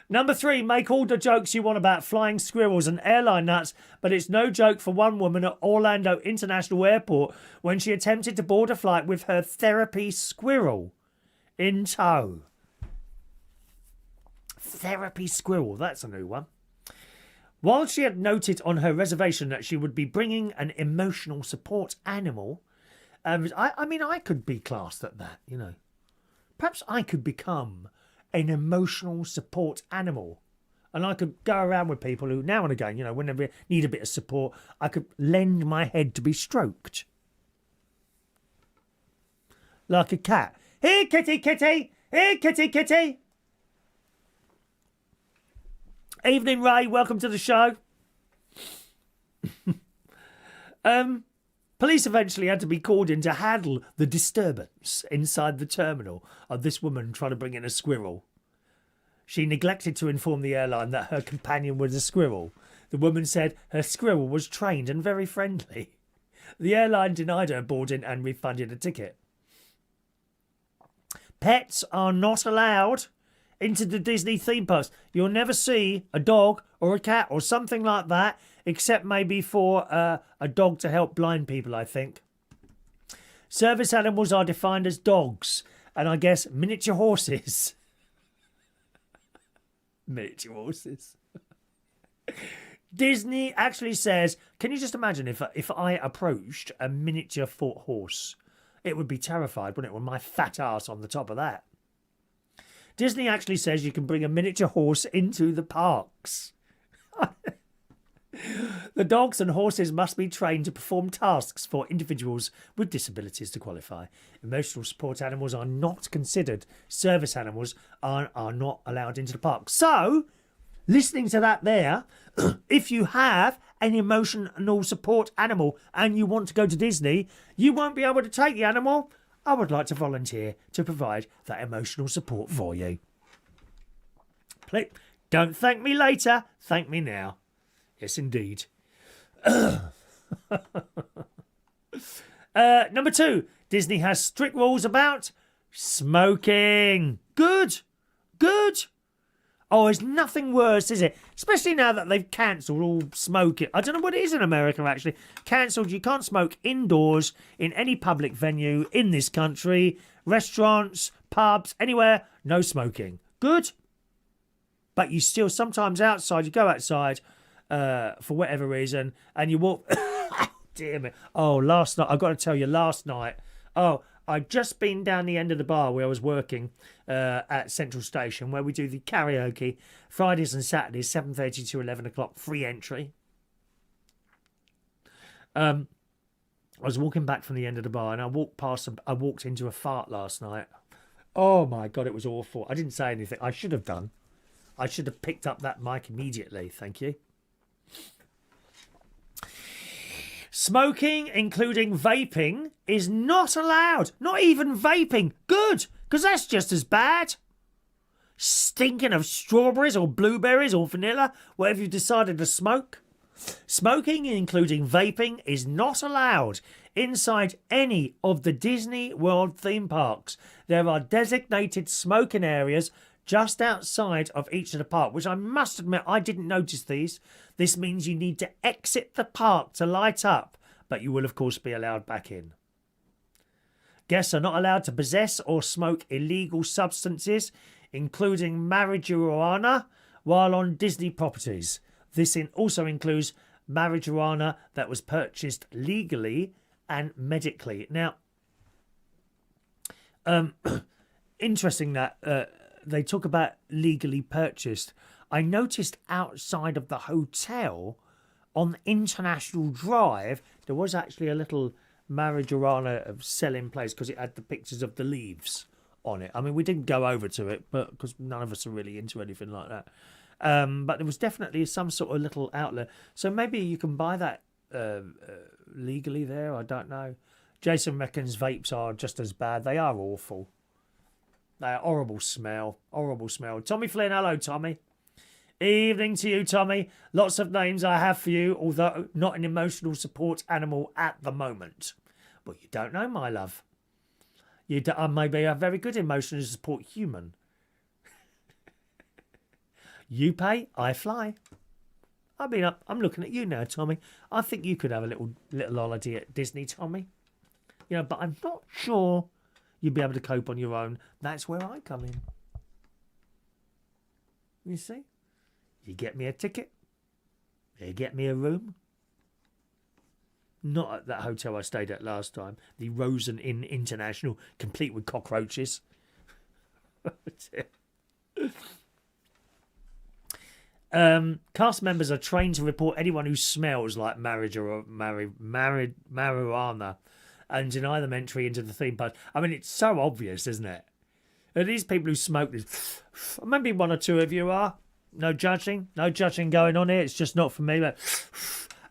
Number 3, make all the jokes you want about flying squirrels and airline nuts, but it's no joke for one woman at Orlando International Airport when she attempted to board a flight with her therapy squirrel in tow. Therapy squirrel, that's a new one. While she had noted on her reservation that she would be bringing an emotional support animal, I could be classed at that, Perhaps I could become an emotional support animal. And I could go around with people who now and again, whenever they need a bit of support, I could lend my head to be stroked. Like a cat. Here, kitty, kitty! Here, kitty, kitty! Evening, Ray. Welcome to the show. Police eventually had to be called in to handle the disturbance inside the terminal of this woman trying to bring in a squirrel. She neglected to inform the airline that her companion was a squirrel. The woman said her squirrel was trained and very friendly. The airline denied her boarding and refunded a ticket. Pets are not allowed into the Disney theme parks. You'll never see a dog or a cat or something like that, except maybe for a dog to help blind people, I think. Service animals are defined as dogs, and I guess miniature horses. Miniature horses. Disney actually says, can you just imagine if I approached a miniature foot horse? It would be terrified, wouldn't it, with my fat ass on the top of that. Disney actually says you can bring a miniature horse into the parks. The dogs and horses must be trained to perform tasks for individuals with disabilities to qualify. Emotional support animals are not considered. Service animals are not allowed into the park. So, listening to that there, if you have an emotional support animal and you want to go to Disney, you won't be able to take the animal. I would like to volunteer to provide that emotional support for you. Please, don't thank me later. Thank me now. Yes, indeed. Number 2. Disney has strict rules about smoking. Good. Oh, there's nothing worse, is it? Especially now that they've cancelled all smoking. I don't know what it is in America, actually. Cancelled. You can't smoke indoors in any public venue in this country. Restaurants, pubs, anywhere, no smoking. Good. But you still, sometimes outside, you go outside for whatever reason, and you walk... Dear me. Oh, last night, I've got to tell you, last night... Oh, I'd just been down the end of the bar where I was working at Central Station, where we do the karaoke Fridays and Saturdays, 7:30 to 11 o'clock, free entry. I was walking back from the end of the bar, and I walked into a fart last night. Oh my God, it was awful. I didn't say anything. I should have done. I should have picked up that mic immediately. Thank you. Smoking, including vaping, is not allowed. Not even vaping. Good, because that's just as bad. Stinking of strawberries or blueberries or vanilla, whatever you decided to smoke. Smoking, including vaping, is not allowed inside any of the Disney World theme parks. There are designated smoking areas just outside of each of the park, which I must admit I didn't notice these. This means you need to exit the park to light up, but you will of course be allowed back in. Guests are not allowed to possess or smoke illegal substances, including marijuana, while on Disney properties. This also includes marijuana that was purchased legally and medically. Now, interesting that they talk about legally purchased. I noticed outside of the hotel on International Drive, there was actually a little marijuana selling place because it had the pictures of the leaves on it. I mean, we didn't go over to it, but because none of us are really into anything like that. But there was definitely some sort of little outlet. So maybe you can buy that legally there. I don't know. Jason reckons vapes are just as bad. They are awful. They are horrible smell. Horrible smell. Tommy Flynn, hello, Tommy. Evening to you, Tommy. Lots of names I have for you, although not an emotional support animal at the moment. Well, you don't know, my love. I may be a very good emotional support human. You pay, I fly. I mean, I'm looking at you now, Tommy. I think you could have a little holiday at Disney, Tommy. You know, but I'm not sure you'd be able to cope on your own. That's where I come in. You see? You get me a ticket. You get me a room. Not at that hotel I stayed at last time. The Rosen Inn International, complete with cockroaches. Cast members are trained to report anyone who smells like marijuana and deny them entry into the theme park. I mean, it's so obvious, isn't it? And these people who smoke this, maybe one or two of you are. No judging going on here. It's just not for me. But,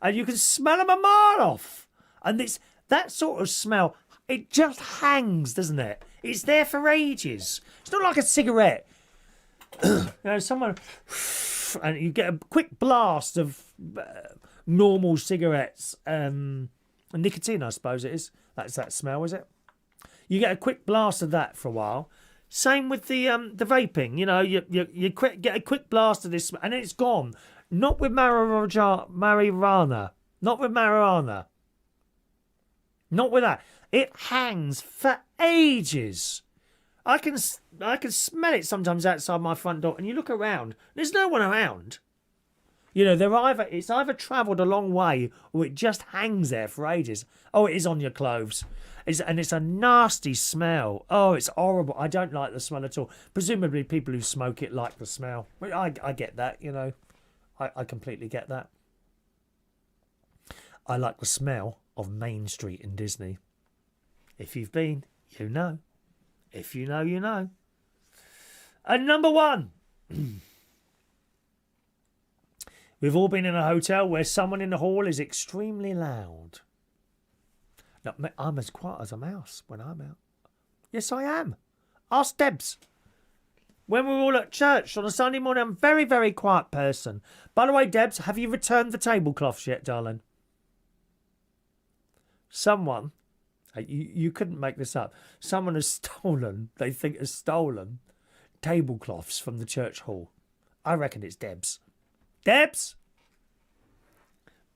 and you can smell them a mile off. And that sort of smell, it just hangs, doesn't it? It's there for ages. It's not like a cigarette. You know, someone, and you get a quick blast of normal cigarettes, nicotine, I suppose it is. That's that smell, is it? You get a quick blast of that for a while. Same with the vaping. You know, you get a quick blast of this, and it's gone. Not with marijuana. Not with marijuana. Not with that. It hangs for ages. I can smell it sometimes outside my front door, and you look around. There's no one around. You know, it's either travelled a long way or it just hangs there for ages. Oh, it is on your clothes. And it's a nasty smell. Oh, it's horrible. I don't like the smell at all. Presumably people who smoke it like the smell. I get that, you know. I completely get that. I like the smell of Main Street in Disney. If you've been, you know. If you know, you know. And number one. We've all been in a hotel where someone in the hall is extremely loud. Now, I'm as quiet as a mouse when I'm out. Yes, I am. Ask Debs. When we're all at church on a Sunday morning, I'm a very, very quiet person. By the way, Debs, have you returned the tablecloths yet, darling? Someone, you couldn't make this up, someone has stolen, they think has stolen, tablecloths from the church hall. I reckon it's Debs. Debs!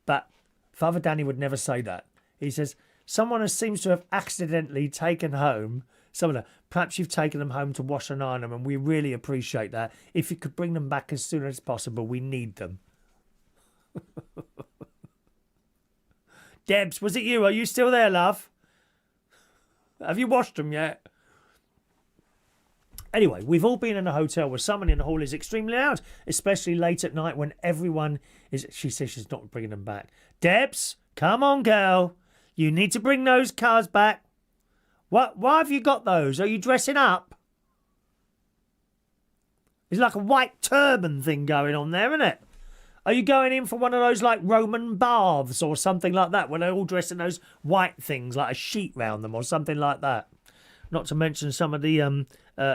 But Father Danny would never say that. He says, someone seems to have accidentally taken home some of them. Perhaps you've taken them home to wash and iron them, and we really appreciate that. If you could bring them back as soon as possible, we need them. Debs, was it you? Are you still there, love? Have you washed them yet? Anyway, we've all been in a hotel where someone in the hall is extremely loud, especially late at night when everyone is... She says she's not bringing them back. Debs, come on, girl. You need to bring those cars back. What? Why have you got those? Are you dressing up? It's like a white turban thing going on there, isn't it? Are you going in for one of those like Roman baths or something like that when they're all dressed in those white things like a sheet round them or something like that? Not to mention some of the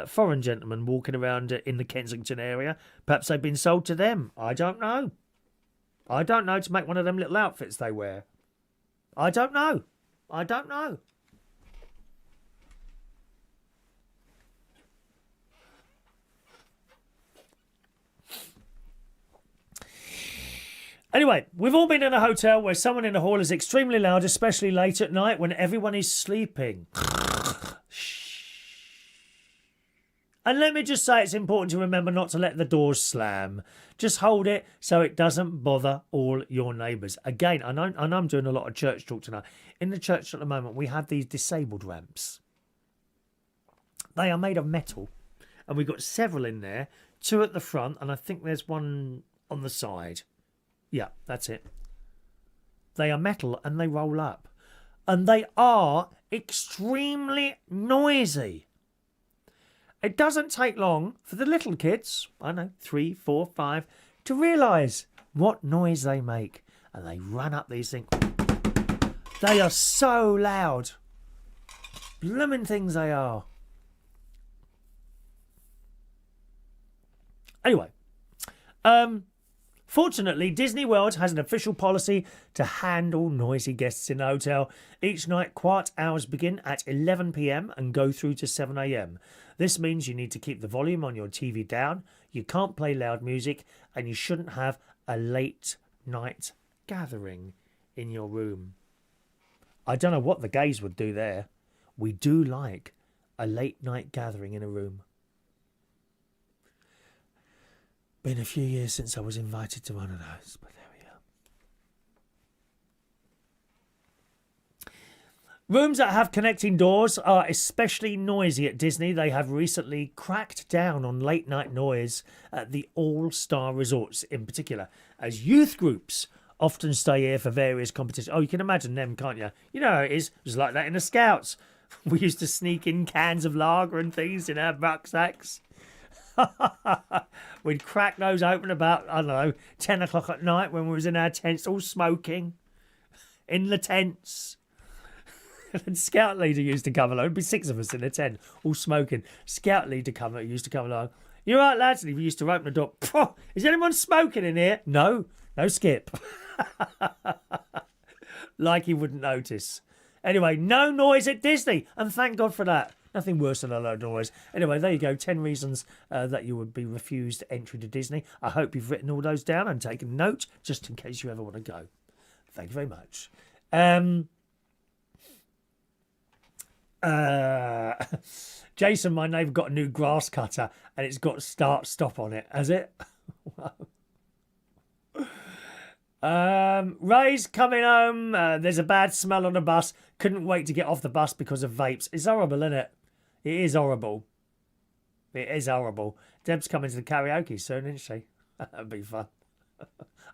foreign gentlemen walking around in the Kensington area. Perhaps they've been sold to them. I don't know. I don't know, to make one of them little outfits they wear. I don't know. I don't know. Anyway, we've all been in a hotel where someone in the hall is extremely loud, especially late at night when everyone is sleeping. And let me just say, it's important to remember not to let the doors slam. Just hold it so it doesn't bother all your neighbours. Again, I know I'm doing a lot of church talk tonight. In the church at the moment, we have these disabled ramps. They are made of metal. And we've got several in there. 2 at the front, and I think there's one on the side. Yeah, that's it. They are metal and they roll up. And they are extremely noisy. It doesn't take long for the little kids, I know, 3, 4, 5, to realise what noise they make. And they run up these things. They are so loud. Blooming things they are. Anyway, fortunately, Disney World has an official policy to handle noisy guests in the hotel. Each night, quiet hours begin at 11 p.m. and go through to 7 a.m. This means you need to keep the volume on your TV down, you can't play loud music, and you shouldn't have a late night gathering in your room. I don't know what the gays would do there. We do like a late night gathering in a room. Been a few years since I was invited to one of those, but there we are. Rooms that have connecting doors are especially noisy at Disney. They have recently cracked down on late night noise at the all-star resorts in particular, as youth groups often stay here for various competitions. Oh, you can imagine them, can't you? You know how it is. It was like that in the Scouts. We used to sneak in cans of lager and things in our rucksacks. We'd crack those open about, I don't know, 10 o'clock at night when we was in our tents, all smoking in the tents. And Scout leader used to come along. There'd be 6 of us in a tent, all smoking. Scout leader used to come along. "You all right, lads?" And he used to open the door. "Is anyone smoking in here?" No skip. Like he wouldn't notice. Anyway, no noise at Disney, and thank God for that. Nothing worse than a load of noise. Anyway, there you go. 10 reasons that you would be refused entry to Disney. I hope you've written all those down and taken note, just in case you ever want to go. Thank you very much. Jason, my neighbour, got a new grass cutter, and it's got start-stop on it. Has it? Ray's coming home. There's a bad smell on the bus. Couldn't wait to get off the bus because of vapes. It's horrible, isn't it? It is horrible. It is horrible. Deb's coming to the karaoke soon, isn't she? That'd be fun. I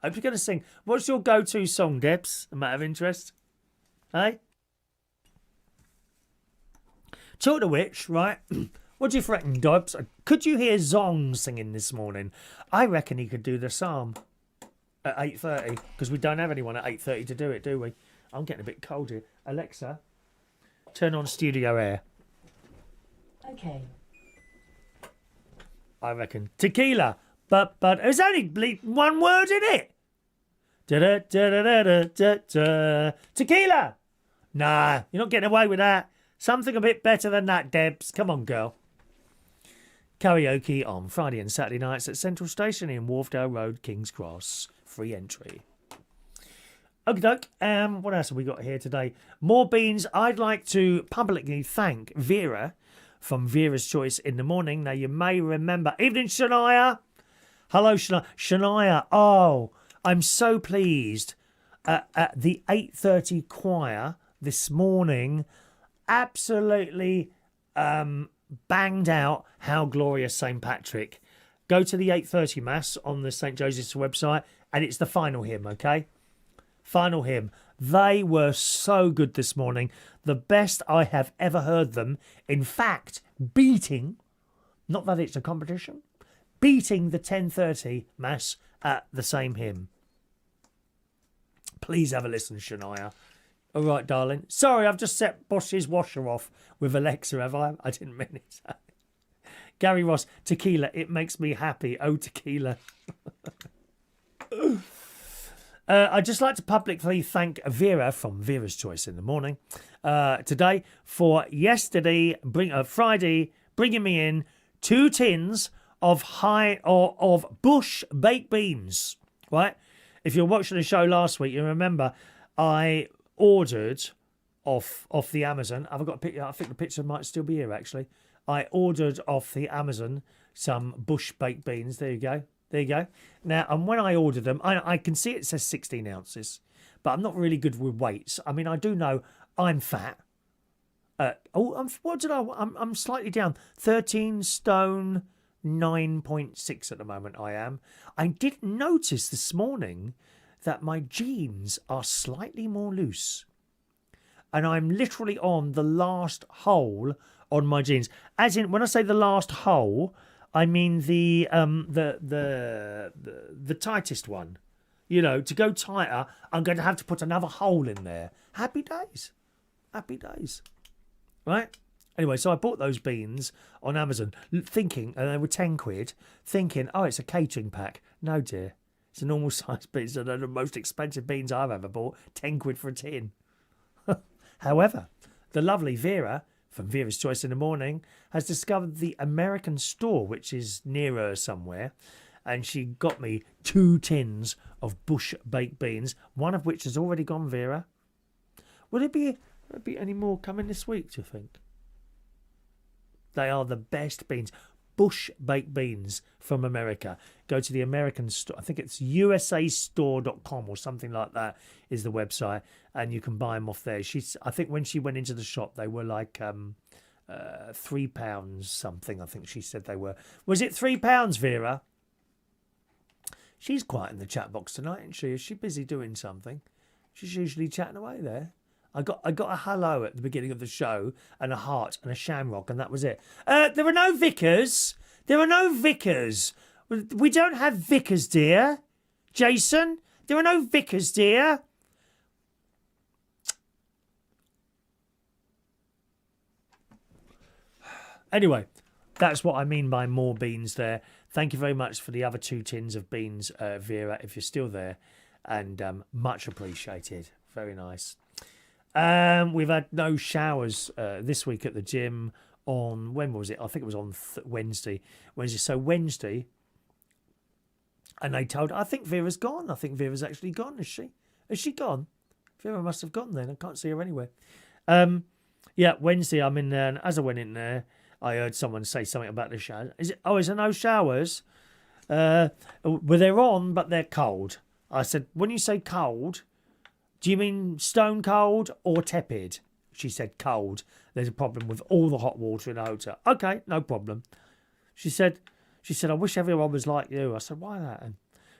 hope you're going to sing. What's your go-to song, Debs? A matter of interest. Hey? Talk to which, right? What do you reckon, Dobbs? Could you hear Zong singing this morning? I reckon he could do the psalm at 8:30, because we don't have anyone at 8:30 to do it, do we? I'm getting a bit cold here. Alexa, turn on studio air. Okay. I reckon tequila, but there's only one word in it. Da-da-da-da-da-da-da. Tequila. Nah, you're not getting away with that. Something a bit better than that, Debs. Come on, girl. Karaoke on Friday and Saturday nights at Central Station in Wharfdale Road, King's Cross. Free entry. Okie doke. What else have we got here today? More beans. I'd like to publicly thank Vera from Vera's Choice in the Morning. Now, you may remember. Evening, Shania. Hello, Shania. Shania. Oh, I'm so pleased. At the 8:30 choir this morning, absolutely banged out How Glorious St. Patrick. Go to the 8:30 Mass on the St. Joseph's website, and it's the final hymn, okay? Final hymn. They were so good this morning. The best I have ever heard them. In fact, beating, not that it's a competition, beating the 10:30 Mass at the same hymn. Please have a listen, Shania. All right, darling. Sorry, I've just set Bosch's washer off with Alexa, have I? I didn't mean it. Gary Ross, tequila. It makes me happy. Oh, tequila. I'd just like to publicly thank Vera from Vera's Choice in the Morning today for yesterday, Friday, bringing me in 2 tins of Bush baked beans. Right? If you're watching the show last week, you remember I ordered off the Amazon. Have I got a picture? I think the picture might still be here, actually. I ordered off the Amazon some Bush baked beans. There you go. There you go. Now, and when I ordered them, I can see it says 16 ounces, but I'm not really good with weights. I mean, I do know I'm fat. I'm slightly down. 13 stone 9.6 at the moment I am. I did notice this morning that my jeans are slightly more loose. And I'm literally on the last hole on my jeans. As in, when I say the last hole, I mean the tightest one. You know, to go tighter, I'm going to have to put another hole in there. Happy days. Happy days. Right? Anyway, so I bought those beans on Amazon, thinking, and they were 10 quid, thinking, oh, it's a catering pack. No, dear. It's a normal size beans. They're the most expensive beans I've ever bought. 10 quid for a tin. However, the lovely Vera, from Vera's Choice in the Morning, has discovered the American store, which is near her somewhere. And she got me 2 tins of bush baked beans, one of which has already gone, Vera. Will there be any more coming this week, do you think? They are the best beans. Bush baked beans from America. Go to the American store. I think it's usastore.com or something like that is the website, and you can buy them off there. I think when she went into the shop, they were like £3 something. I think she said they were. Was it £3, Vera? She's quiet in the chat box tonight, isn't she? Is she busy doing something? She's usually chatting away there. I got a hello at the beginning of the show and a heart and a shamrock, and that was it. There are no vicars. There are no vicars. We don't have vicars, dear. Jason, there are no vicars, dear. Anyway, that's what I mean by more beans there. Thank you very much for the other 2 tins of beans, Vera, if you're still there, and much appreciated. Very nice. We've had no showers this week at the gym on, when was it? I think it was on Wednesday. So Wednesday, and they told, I think Vera's gone. I think Vera's actually gone, is she? Has she gone? Vera must have gone then. I can't see her anywhere. Yeah, Wednesday I'm in there, and as I went in there, I heard someone say something about the showers. Is there no showers? Well, they're on, but they're cold. I said, when you say cold, do you mean stone cold or tepid? She said cold. There's a problem with all the hot water in the hotel. Okay, no problem. She said, I wish everyone was like you. I said, why that? And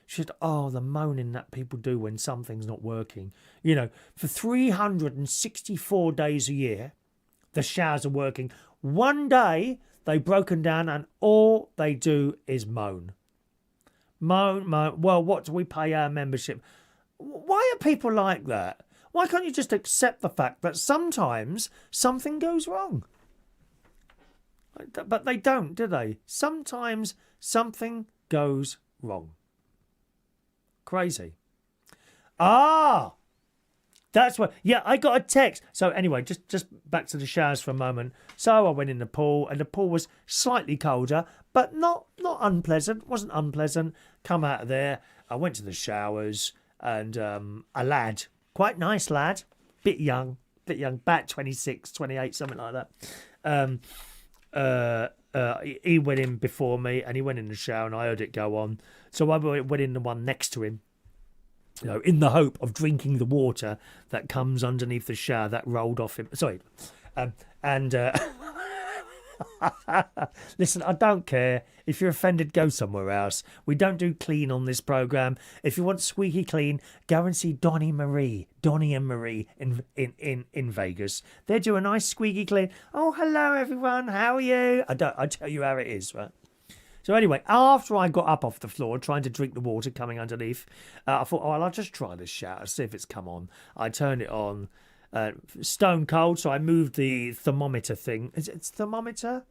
she said, oh, the moaning that people do when something's not working. You know, for 364 days a year, the showers are working. One day, they've broken down and all they do is moan. Moan. Well, what do we pay our membership? Why are people like that? Why can't you just accept the fact that sometimes something goes wrong? But they don't, do they? Sometimes something goes wrong. Crazy. Ah! That's what. Yeah, I got a text. So anyway, just back to the showers for a moment. So I went in the pool, and the pool was slightly colder, but not unpleasant. Wasn't unpleasant. Come out of there. I went to the showers, and a lad, quite nice lad, bit young, about 26, 28, something like that. He went in before me, and he went in the shower, and I heard it go on. So I went in the one next to him. You know, in the hope of drinking the water that comes underneath the shower that rolled off him. Sorry. Listen, I don't care. If you're offended, go somewhere else. We don't do clean on this programme. If you want squeaky clean, go and see Donnie and Marie in Vegas. They do a nice squeaky clean. Oh, hello, everyone. How are you? I tell you how it is, right? So anyway, after I got up off the floor trying to drink the water coming underneath, I thought, I'll just try this shower, see if it's come on. I turned it on, stone cold, so I moved the thermometer thing. Is it thermometer?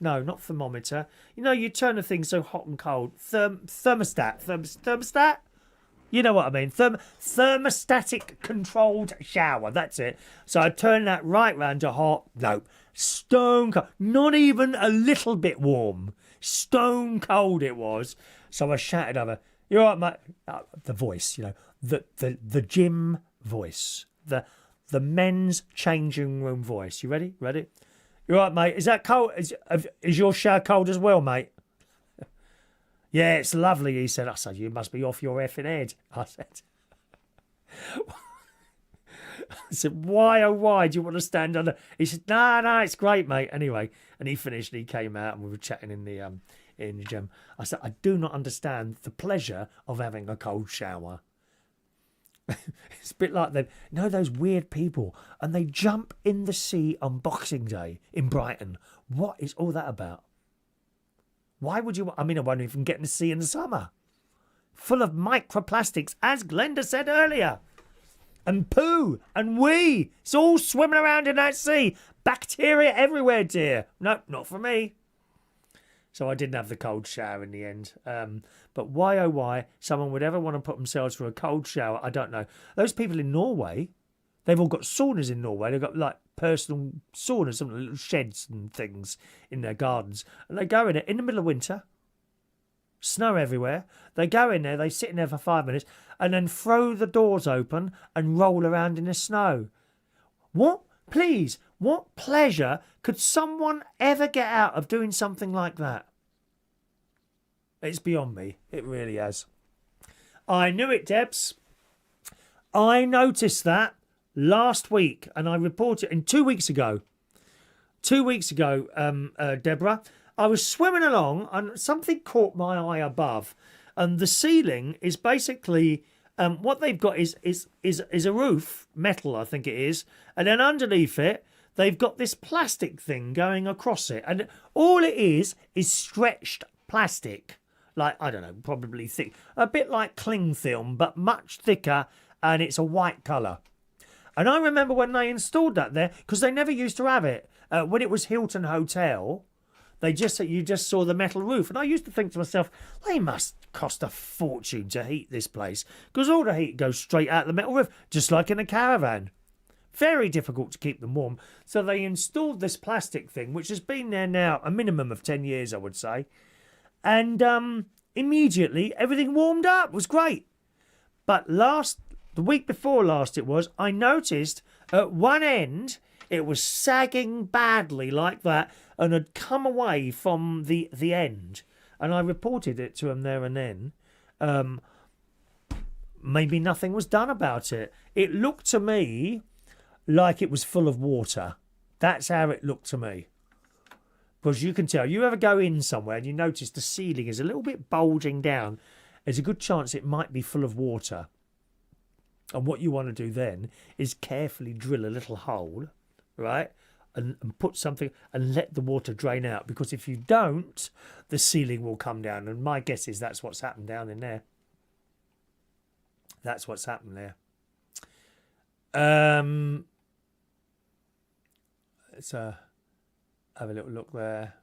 No, not thermometer. You know, you turn the thing so hot and cold. Thermostat. Thermostat? You know what I mean. Thermostatic controlled shower. That's it. So I turned that right round to hot. No, stone cold. Not even a little bit warm. Stone cold it was. So I shouted over, "You all right, mate?" The voice, you know, the gym voice, the men's changing room voice. You ready? You all right, mate? Is that cold? Is your shower cold as well, mate? Yeah, it's lovely, he said. I said, you must be off your effing head. I said, why, oh, why do you want to stand under? He said, no, it's great, mate. Anyway, and he finished and he came out and we were chatting in the gym. I said, I do not understand the pleasure of having a cold shower. It's a bit like them. You know those weird people, and they jump in the sea on Boxing Day in Brighton. What is all that about? Why would you? I mean, I won't even get in the sea in the summer. Full of microplastics, as Glenda said earlier. And poo and wee. It's all swimming around in that sea. Bacteria everywhere, dear. No, not for me. So I didn't have the cold shower in the end. But why, oh why, someone would ever want to put themselves through a cold shower, I don't know. Those people in Norway, they've all got saunas in Norway. They've got like personal saunas, some little sheds and things in their gardens. And they go in it in the middle of winter. Snow everywhere. They go in there, they sit in there for 5 minutes, and then throw the doors open and roll around in the snow. What, please, what pleasure could someone ever get out of doing something like that? It's beyond me. It really has. I knew it, Debs. I noticed that last week, and I reported in 2 weeks ago. 2 weeks ago, Deborah, I was swimming along and something caught my eye above, and the ceiling is basically what they've got is a roof, metal I think it is, and then underneath it they've got this plastic thing going across it, and all it is stretched plastic, like I don't know, probably thick, a bit like cling film but much thicker, and it's a white colour. And I remember when they installed that there, because they never used to have it when it was Hilton Hotel. You just saw the metal roof, and I used to think to myself, they must cost a fortune to heat this place, because all the heat goes straight out the metal roof, just like in a caravan. Very difficult to keep them warm. So they installed this plastic thing, which has been there now a minimum of 10 years, I would say. And immediately everything warmed up. It was great. But the week before last I noticed at one end it was sagging badly like that and had come away from the end. And I reported it to him there and then. Maybe nothing was done about it. It looked to me like it was full of water. That's how it looked to me. Because you can tell, you ever go in somewhere and you notice the ceiling is a little bit bulging down, there's a good chance it might be full of water. And what you want to do then is carefully drill a little hole, right? And put something and let the water drain out. Because if you don't, the ceiling will come down. And my guess is that's what's happened down in there. That's what's happened there. Let's have a little look there.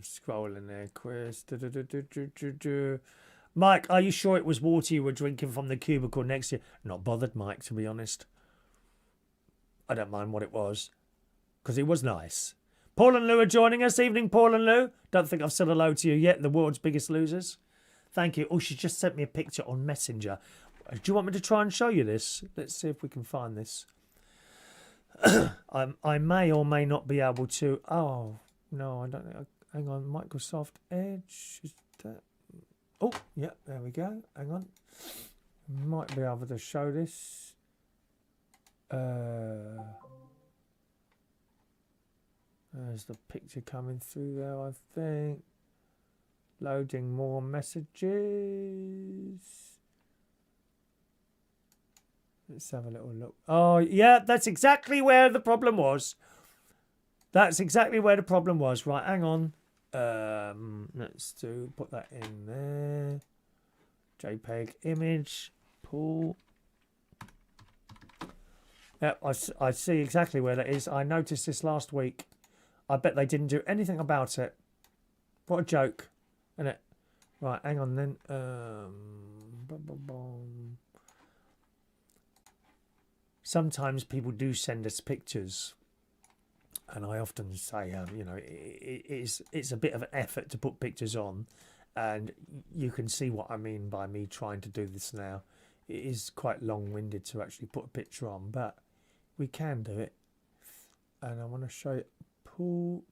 Scrolling there, Chris. Mike, are you sure it was water you were drinking from the cubicle next to you? Not bothered, Mike, to be honest. I don't mind what it was, because it was nice. Paul and Lou are joining us. Evening, Paul and Lou. Don't think I've said hello to you yet, the world's biggest losers. Thank you. Oh, she just sent me a picture on Messenger. Do you want me to try and show you this? Let's see if we can find this. I may or may not be able to. Oh, no, I don't know. Hang on, Microsoft Edge. Is that... Oh, yeah, there we go. Hang on. Might be able to show this. There's the picture coming through there, I think. Loading more messages. Let's have a little look. Oh, yeah, that's exactly where the problem was. That's exactly where the problem was. Right, hang on. Let's put that in there. JPEG image. Pull. Yep, I see exactly where that is. I noticed this last week. I bet they didn't do anything about it. What a joke, isn't it? Right, hang on then. Sometimes people do send us pictures, and I often say, you know, it's a bit of an effort to put pictures on, and you can see what I mean by me trying to do this now. It is quite long-winded to actually put a picture on, but we can do it. And I want to show you.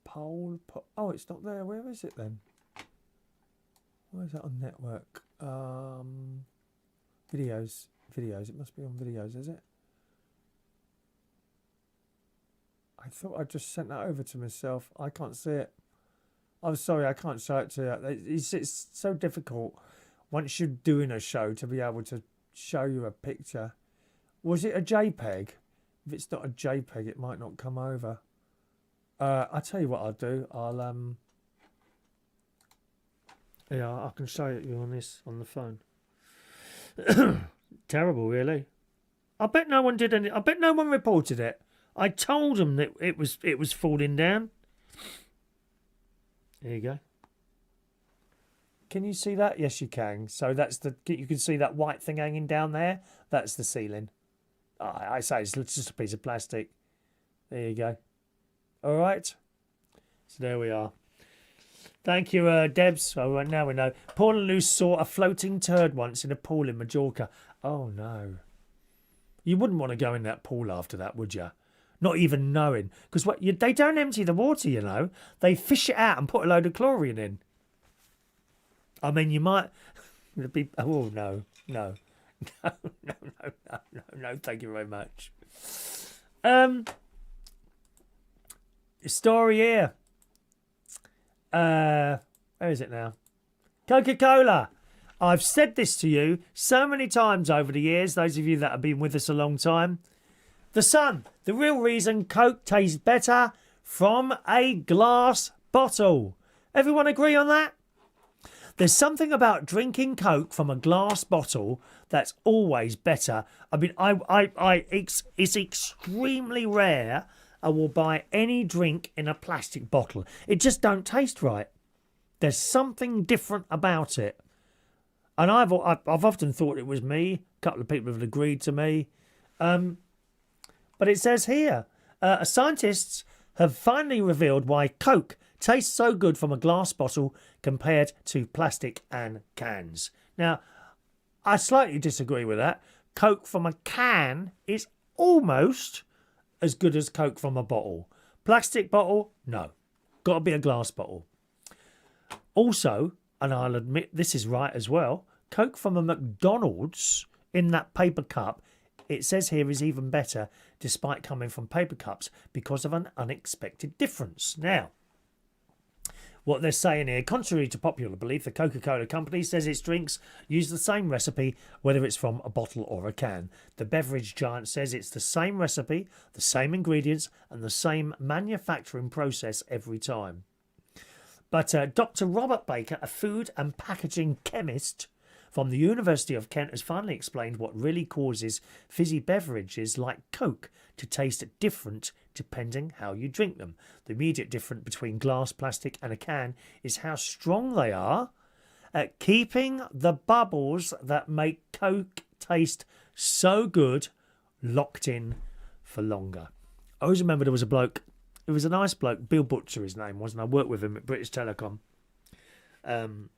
Poll. Oh, it's not there. Where is it then? Why is that on network? Videos. It must be on videos, is it? I thought I just sent that over to myself. I can't see it. I'm sorry, I can't show it to you. It's so difficult once you're doing a show to be able to show you a picture. Was it a JPEG? If it's not a JPEG, it might not come over. I'll tell you what I'll do. Yeah, I can show it you on the phone. Terrible, really. I bet no one did any. I bet no one reported it. I told them that it was falling down. There you go. Can you see that? Yes, you can. So you can see that white thing hanging down there. That's the ceiling. I say it's just a piece of plastic. There you go. All right. So there we are. Thank you, Debs. Oh, now we know. Paul and Luce saw a floating turd once in a pool in Majorca. Oh, no. You wouldn't want to go in that pool after that, would you? Not even knowing. Because they don't empty the water, you know. They fish it out and put a load of chlorine in. I mean, you might... Oh, no. No. No. Thank you very much. Story here. Where is it now? Coca-Cola. I've said this to you so many times over the years, those of you that have been with us a long time. The sun, the real reason Coke tastes better from a glass bottle. Everyone agree on that? There's something about drinking Coke from a glass bottle that's always better. I mean, it's extremely rare I will buy any drink in a plastic bottle. It just don't taste right. There's something different about it. And I've often thought it was me. A couple of people have agreed to me. But it says here, scientists have finally revealed why Coke tastes so good from a glass bottle compared to plastic and cans. Now, I slightly disagree with that. Coke from a can is almost as good as Coke from a bottle. Plastic bottle, no. Got to be a glass bottle. Also, and I'll admit this is right as well, Coke from a McDonald's in that paper cup, it says here is even better despite coming from paper cups because of an unexpected difference. Now, what they're saying here, contrary to popular belief, the Coca-Cola company says its drinks use the same recipe whether it's from a bottle or a can. The beverage giant says it's the same recipe, the same ingredients and the same manufacturing process every time. But Dr. Robert Baker, a food and packaging chemist from the University of Kent, has finally explained what really causes fizzy beverages like Coke to taste different depending how you drink them. The immediate difference between glass, plastic and a can is how strong they are at keeping the bubbles that make Coke taste so good locked in for longer. I always remember there was a bloke, it was a nice bloke, Bill Butcher his name wasn't, I worked with him at British Telecom when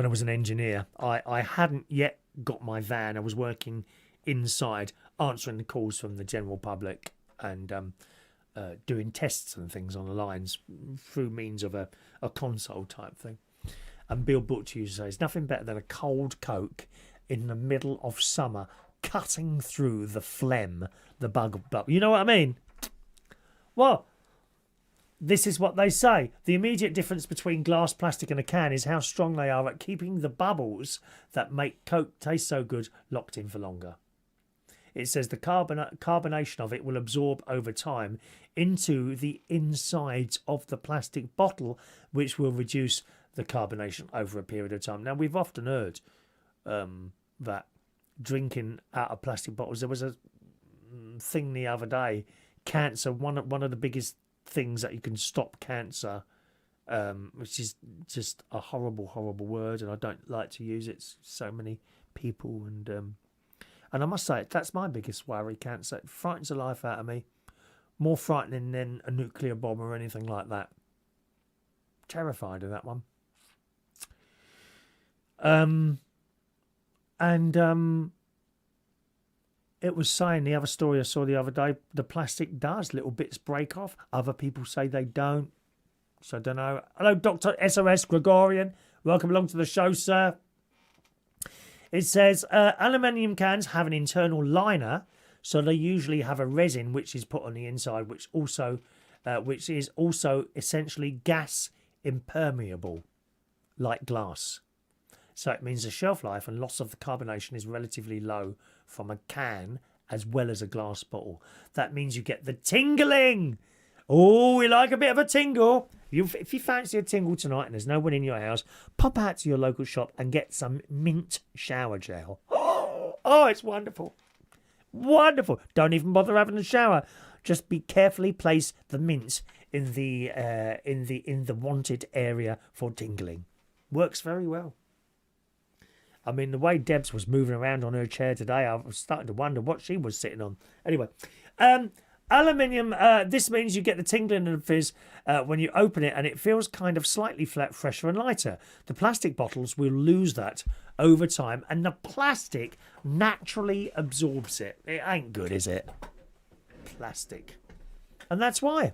I was an engineer. I hadn't yet got my van. I was working inside answering the calls from the general public and doing tests and things on the lines through means of a console type thing. And Bill Butcher used to say, there's nothing better than a cold Coke in the middle of summer cutting through the phlegm, the bug. You know what I mean? Well, this is what they say. The immediate difference between glass, plastic and a can is how strong they are at keeping the bubbles that make Coke taste so good locked in for longer. It says the carbonation of it will absorb over time into the insides of the plastic bottle, which will reduce the carbonation over a period of time. Now, we've often heard that drinking out of plastic bottles, there was a thing the other day, cancer, one of the biggest things that you can stop cancer, which is just a horrible word, and I don't like to use it. So many people, and I must say that's my biggest worry, cancer. It frightens the life out of me, more frightening than a nuclear bomb or anything like that. Terrified of that one. It was saying, the other story I saw the other day, the plastic does, little bits break off. Other people say they don't. So I don't know. Hello, Dr. SOS Gregorian. Welcome along to the show, sir. It says, aluminium cans have an internal liner, so they usually have a resin which is put on the inside, which is also essentially gas impermeable, like glass. So it means the shelf life and loss of the carbonation is relatively low from a can as well as a glass bottle. That means you get the tingling. Oh, we like a bit of a tingle. If you fancy a tingle tonight and there's no one in your house, pop out to your local shop and get some mint shower gel. Oh, it's wonderful. Wonderful. Don't even bother having a shower. Just be carefully place the mints in the wanted area for tingling. Works very well. I mean, the way Debs was moving around on her chair today, I was starting to wonder what she was sitting on. Anyway, aluminium, this means you get the tingling and the fizz when you open it, and it feels kind of slightly flat, fresher and lighter. The plastic bottles will lose that over time, and the plastic naturally absorbs it. It ain't good, is it? Plastic. And that's why.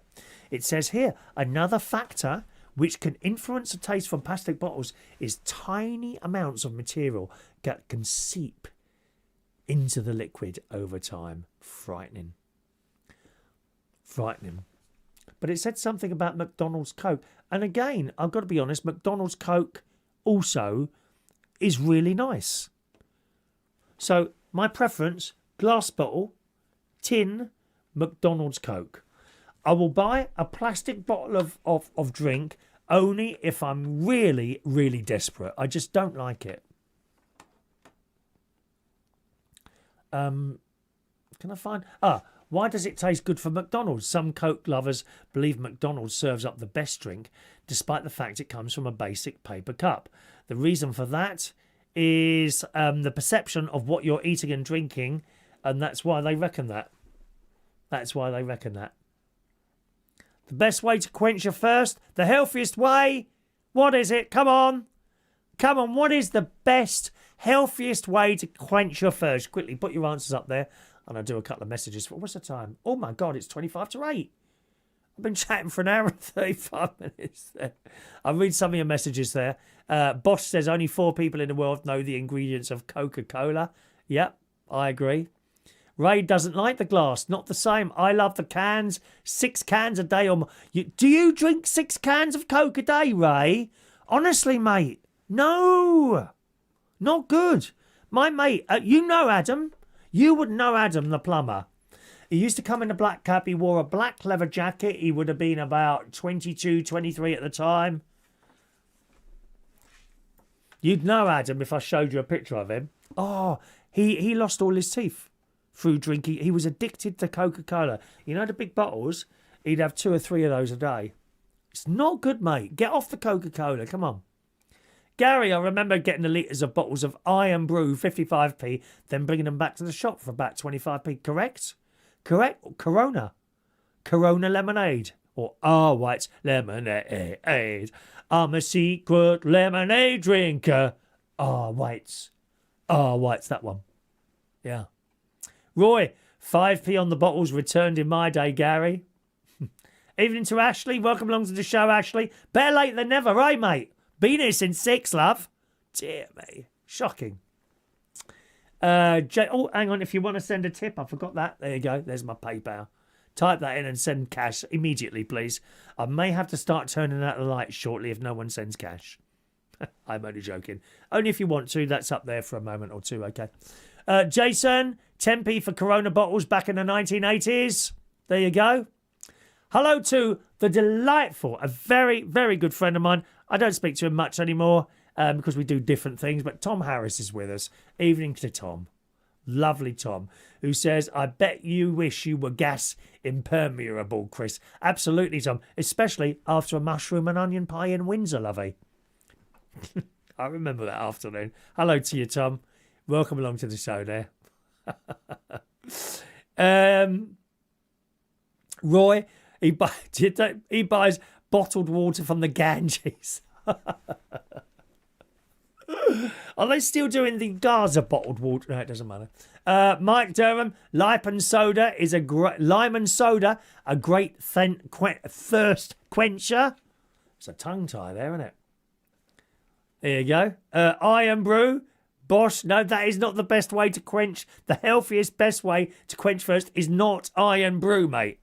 It says here, another factor which can influence the taste from plastic bottles is tiny amounts of material that can seep into the liquid over time. Frightening. But it said something about McDonald's Coke. And again, I've got to be honest, McDonald's Coke also is really nice. So my preference, glass bottle, tin, McDonald's Coke. I will buy a plastic bottle of drink only if I'm really, really desperate. I just don't like it. Can I find... why does it taste good for McDonald's? Some Coke lovers believe McDonald's serves up the best drink, despite the fact it comes from a basic paper cup. The reason for that is the perception of what you're eating and drinking, and that's why they reckon that. The best way to quench your thirst, the healthiest way, what is it? Come on, what is the best, healthiest way to quench your thirst? Quickly, put your answers up there. And I'll do a couple of messages. What's the time? Oh my God, it's 25 to 8. I've been chatting for an hour and 35 minutes there. I'll read some of your messages there. Bosch says only 4 people in the world know the ingredients of Coca-Cola. Yep, I agree. Ray doesn't like the glass. Not the same. I love the cans. 6 cans a day or more. Do you drink 6 cans of Coke a day, Ray? Honestly, mate. No. Not good. My mate, you know Adam. You would know Adam, the plumber. He used to come in a black cap. He wore a black leather jacket. He would have been about 22, 23 at the time. You'd know Adam if I showed you a picture of him. Oh, he lost all his teeth through drinking. He was addicted to Coca-Cola. You know the big bottles? He'd have 2 or 3 of those a day. It's not good, mate. Get off the Coca-Cola. Come on. Gary, I remember getting the litres of bottles of Iron Brew, 55p, then bringing them back to the shop for about 25p. Correct? Corona lemonade. Or White's lemonade. I'm a secret lemonade drinker. White's, that one. Yeah. Roy, 5p on the bottles returned in my day, Gary. Evening to Ashley. Welcome along to the show, Ashley. Better late than never, right, mate? Been here since 6, love. Dear me. Shocking. Hang on. If you want to send a tip, I forgot that. There you go. There's my PayPal. Type that in and send cash immediately, please. I may have to start turning out the lights shortly if no one sends cash. I'm only joking. Only if you want to. That's up there for a moment or two, okay? Jason, 10p for Corona bottles back in the 1980s. There you go. Hello to the delightful, a very, very good friend of mine. I don't speak to him much anymore because we do different things, but Tom Harris is with us. Evening to Tom. Lovely Tom, who says, I bet you wish you were gas impermeable, Chris. Absolutely, Tom, especially after a mushroom and onion pie in Windsor, lovey. I remember that afternoon. Hello to you, Tom. Welcome along to the show there. Roy, he buys bottled water from the Ganges. Are they still doing the Gaza bottled water? No, it doesn't matter. Mike Durham, lime and soda, a great thirst quencher. It's a tongue tie there, isn't it? There you go. Iron Brew, Bosch. No, that is not the best way to quench. The healthiest, best way to quench thirst is not Iron Brew, mate.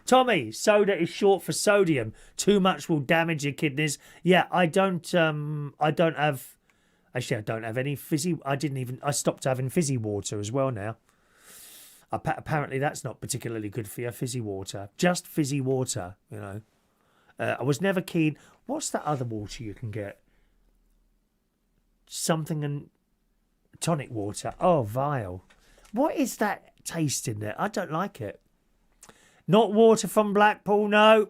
Tommy, soda is short for sodium. Too much will damage your kidneys. Yeah, I don't have Actually, I don't have any fizzy. I stopped having fizzy water as well now. Apparently, that's not particularly good for you, fizzy water. Just fizzy water, you know. I was never keen. What's that other water you can get? Something and tonic water. Oh, vile. What is that taste in there? I don't like it. Not water from Blackpool, no.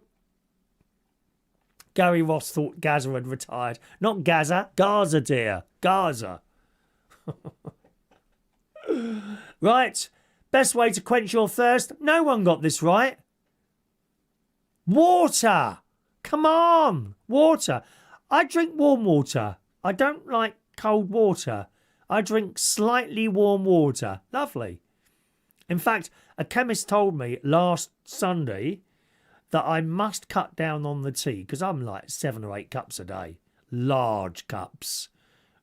Gary Ross thought Gaza had retired. Not Gaza, Gaza, dear. Gaza. Right. Best way to quench your thirst. No one got this right. Water. Come on. Water. I drink warm water. I don't like cold water. I drink slightly warm water. Lovely. In fact, a chemist told me last Sunday that I must cut down on the tea because I'm like 7 or 8 cups a day. Large cups.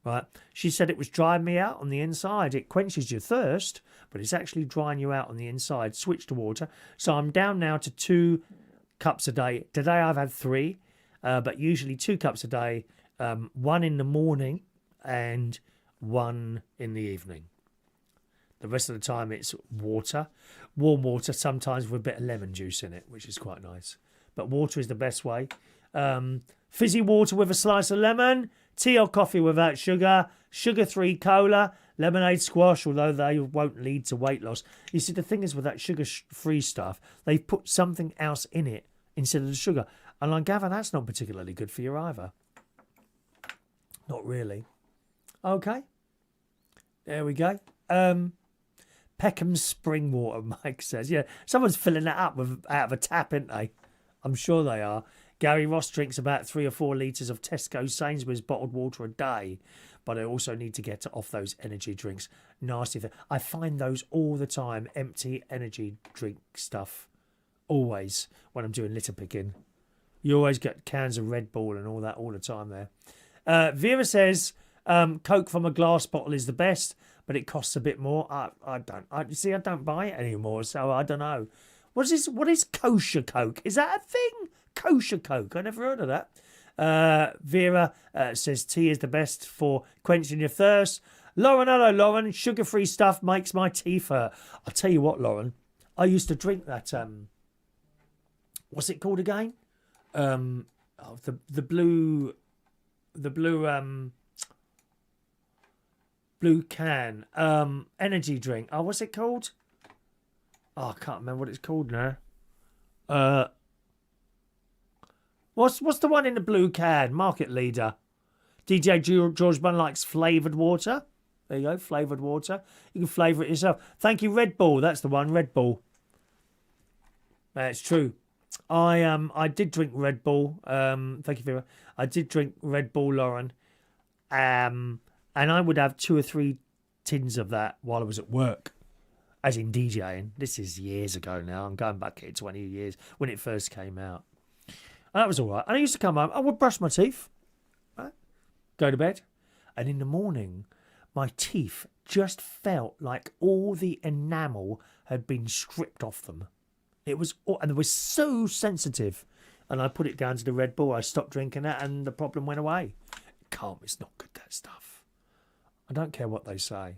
Right? She said it was drying me out on the inside. It quenches your thirst, but it's actually drying you out on the inside. Switch to water. So I'm down now to 2 cups a day. Today I've had 3, but usually 2 cups a day. 1 in the morning and 1 in the evening. The rest of the time it's water. Warm water, sometimes with a bit of lemon juice in it, which is quite nice. But water is the best way. Fizzy water with a slice of lemon. Tea or coffee without sugar. Sugar-free cola. Lemonade squash, although they won't lead to weight loss. You see, the thing is with that sugar-free stuff, they've put something else in it instead of the sugar. And I gather that's not particularly good for you either. Not really. Okay. There we go. Peckham's spring water, Mike says. Yeah, someone's filling that up out of a tap, aren't they? I'm sure they are. Gary Ross drinks about 3 or 4 litres of Tesco Sainsbury's bottled water a day, but I also need to get off those energy drinks. Nasty thing. I find those all the time, empty energy drink stuff. Always, when I'm doing litter picking. You always get cans of Red Bull and all that all the time there. Vera says Coke from a glass bottle is the best, but it costs a bit more. I don't buy it anymore, so I don't know. What is kosher Coke? Is that a thing? Kosher Coke. I never heard of that. Vera says tea is the best for quenching your thirst. Lauren, hello, Lauren. Sugar-free stuff makes my teeth hurt. I'll tell you what, Lauren. I used to drink that. What's it called again? The blue can energy drink. Oh, what's it called? Oh, I can't remember what it's called now. What's the one in the blue can? Market leader. DJ George Bunn likes flavoured water. There you go, flavoured water. You can flavour it yourself. Thank you, Red Bull. That's the one, Red Bull. That's true. I did drink Red Bull. Thank you very much. I did drink Red Bull, Lauren. And I would have 2 or 3 tins of that while I was at work, as in DJing. This is years ago now. I'm going back here 20 years when it first came out. And that was all right. And I used to come home. I would brush my teeth, right? Go to bed. And in the morning, my teeth just felt like all the enamel had been stripped off them. It was, and they were so sensitive. And I put it down to the Red Bull. I stopped drinking that and the problem went away. Calm, it's not good, that stuff. I don't care what they say.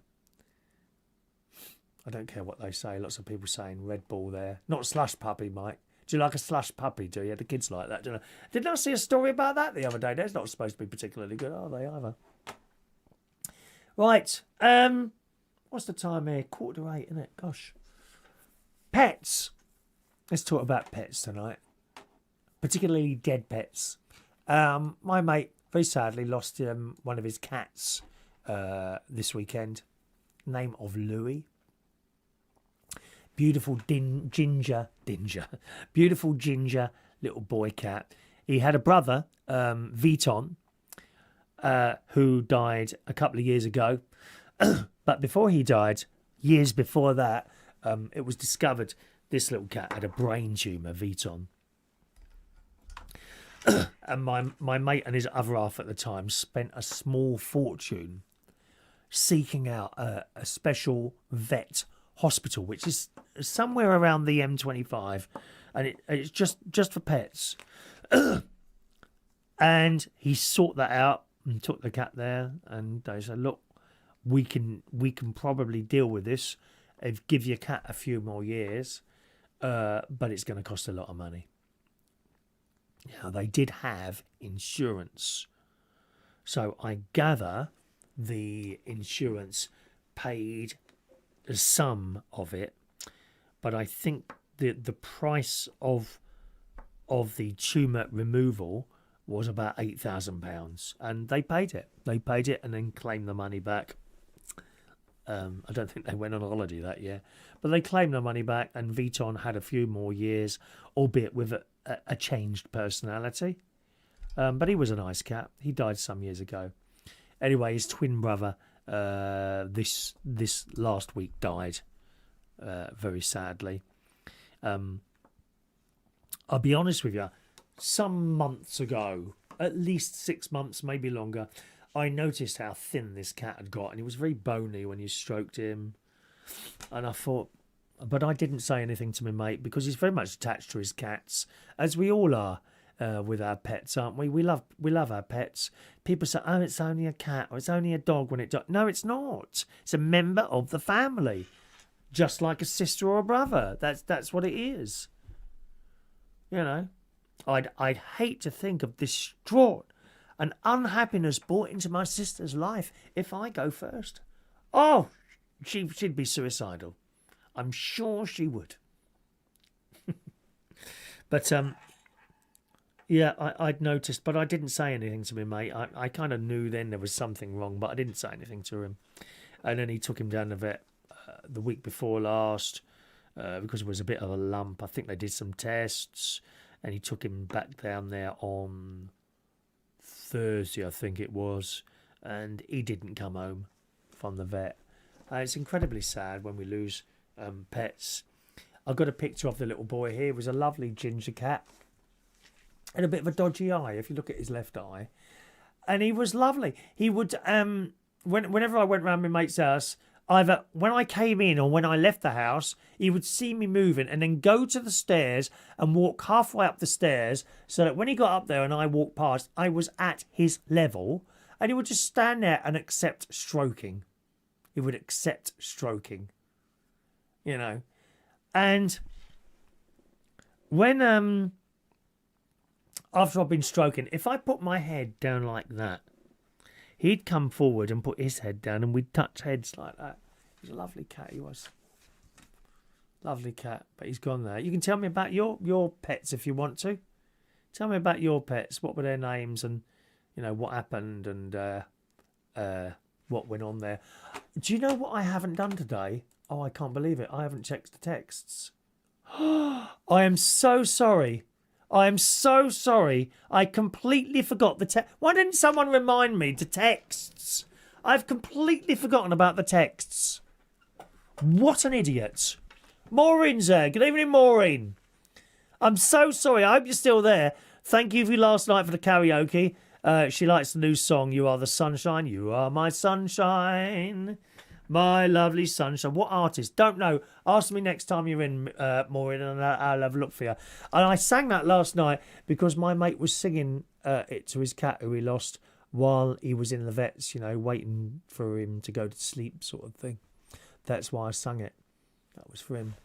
I don't care what they say. Lots of people saying Red Bull there. Not slush puppy, Mike. Do you like a slush puppy, do you? The kids like that, don't they? Didn't I see a story about that the other day? That's not supposed to be particularly good, are they, either? Right. What's the time here? 7:45, isn't it? Gosh. Pets. Let's talk about pets tonight. Particularly dead pets. My mate, very sadly, lost one of his cats this weekend. Name of Louis. Beautiful beautiful ginger little boy cat. He had a brother, Vuitton, who died a couple of years ago. But before he died, years before that, it was discovered this little cat had a brain tumour, Vuitton. And my mate and his other half at the time spent a small fortune seeking out a special vet hospital, which is somewhere around the M25, and it's just for pets. And he sought that out, and took the cat there, and they said, look, we can probably deal with this if give your cat a few more years, but it's going to cost a lot of money. Now, they did have insurance, so I gather the insurance paid some of it, but I think the price of the tumour removal was about £8,000, and they paid it. They paid it and then claimed the money back. I don't think they went on holiday that year, but they claimed the money back, and Vuitton had a few more years, albeit with a changed personality. But he was a nice cat. He died some years ago. Anyway, his twin brother this last week died, very sadly. I'll be honest with you, some months ago, at least 6 months, maybe longer, I noticed how thin this cat had got, and he was very bony when you stroked him. And I thought, but I didn't say anything to my mate because he's very much attached to his cats, as we all are with our pets, aren't we? We love our pets. People say, oh, it's only a cat or it's only a dog when it dies. No, it's not. It's a member of the family, just like a sister or a brother. That's what it is. You know, I'd hate to think of distraught and unhappiness brought into my sister's life if I go first. Oh, she'd be suicidal. I'm sure she would. But yeah, I'd noticed, but I didn't say anything to my mate. I kind of knew then there was something wrong, but I didn't say anything to him. And then he took him down to the vet the week before last because it was a bit of a lump. I think they did some tests, and he took him back down there on Thursday, I think it was, and he didn't come home from the vet. It's incredibly sad when we lose pets. I've got a picture of the little boy here. He was a lovely ginger cat. And a bit of a dodgy eye, if you look at his left eye. And he was lovely. He would, whenever I went round my mate's house, either when I came in or when I left the house, he would see me moving and then go to the stairs and walk halfway up the stairs so that when he got up there and I walked past, I was at his level, and he would just stand there and accept stroking. He would accept stroking, you know. And when, after I've been stroking, if I put my head down like that, he'd come forward and put his head down and we'd touch heads like that. He was a lovely cat, he was. Lovely cat, but he's gone there. You can tell me about your pets if you want to. Tell me about your pets. What were their names and, you know, what happened and what went on there. Do you know what I haven't done today? Oh, I can't believe it. I haven't checked the texts. I am so sorry. I am so sorry. I completely forgot the text. Why didn't someone remind me to texts? I've completely forgotten about the texts. What an idiot. Maureen's there. Good evening, Maureen. I'm so sorry. I hope you're still there. Thank you for last night for the karaoke. She likes the new song, You Are the Sunshine. You are my sunshine. My lovely sunshine. What artist? Don't know. Ask me next time you're in, Maureen, and I'll have a look for you. And I sang that last night because my mate was singing it to his cat who he lost while he was in the vets, you know, waiting for him to go to sleep sort of thing. That's why I sang it. That was for him.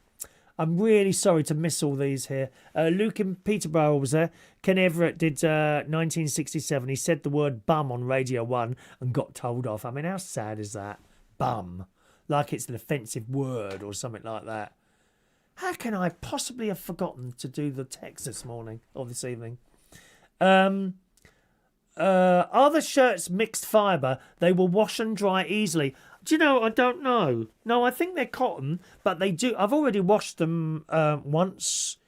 I'm really sorry to miss all these here. Luke in Peterborough was there. Ken Everett did 1967. He said the word bum on Radio 1 and got told off. I mean, how sad is that? Bum. Like it's an offensive word or something like that. How can I possibly have forgotten to do the text this morning or this evening? Are the shirts mixed fibre? They will wash and dry easily. Do you know, I don't know. No, I think they're cotton, but they do. I've already washed them once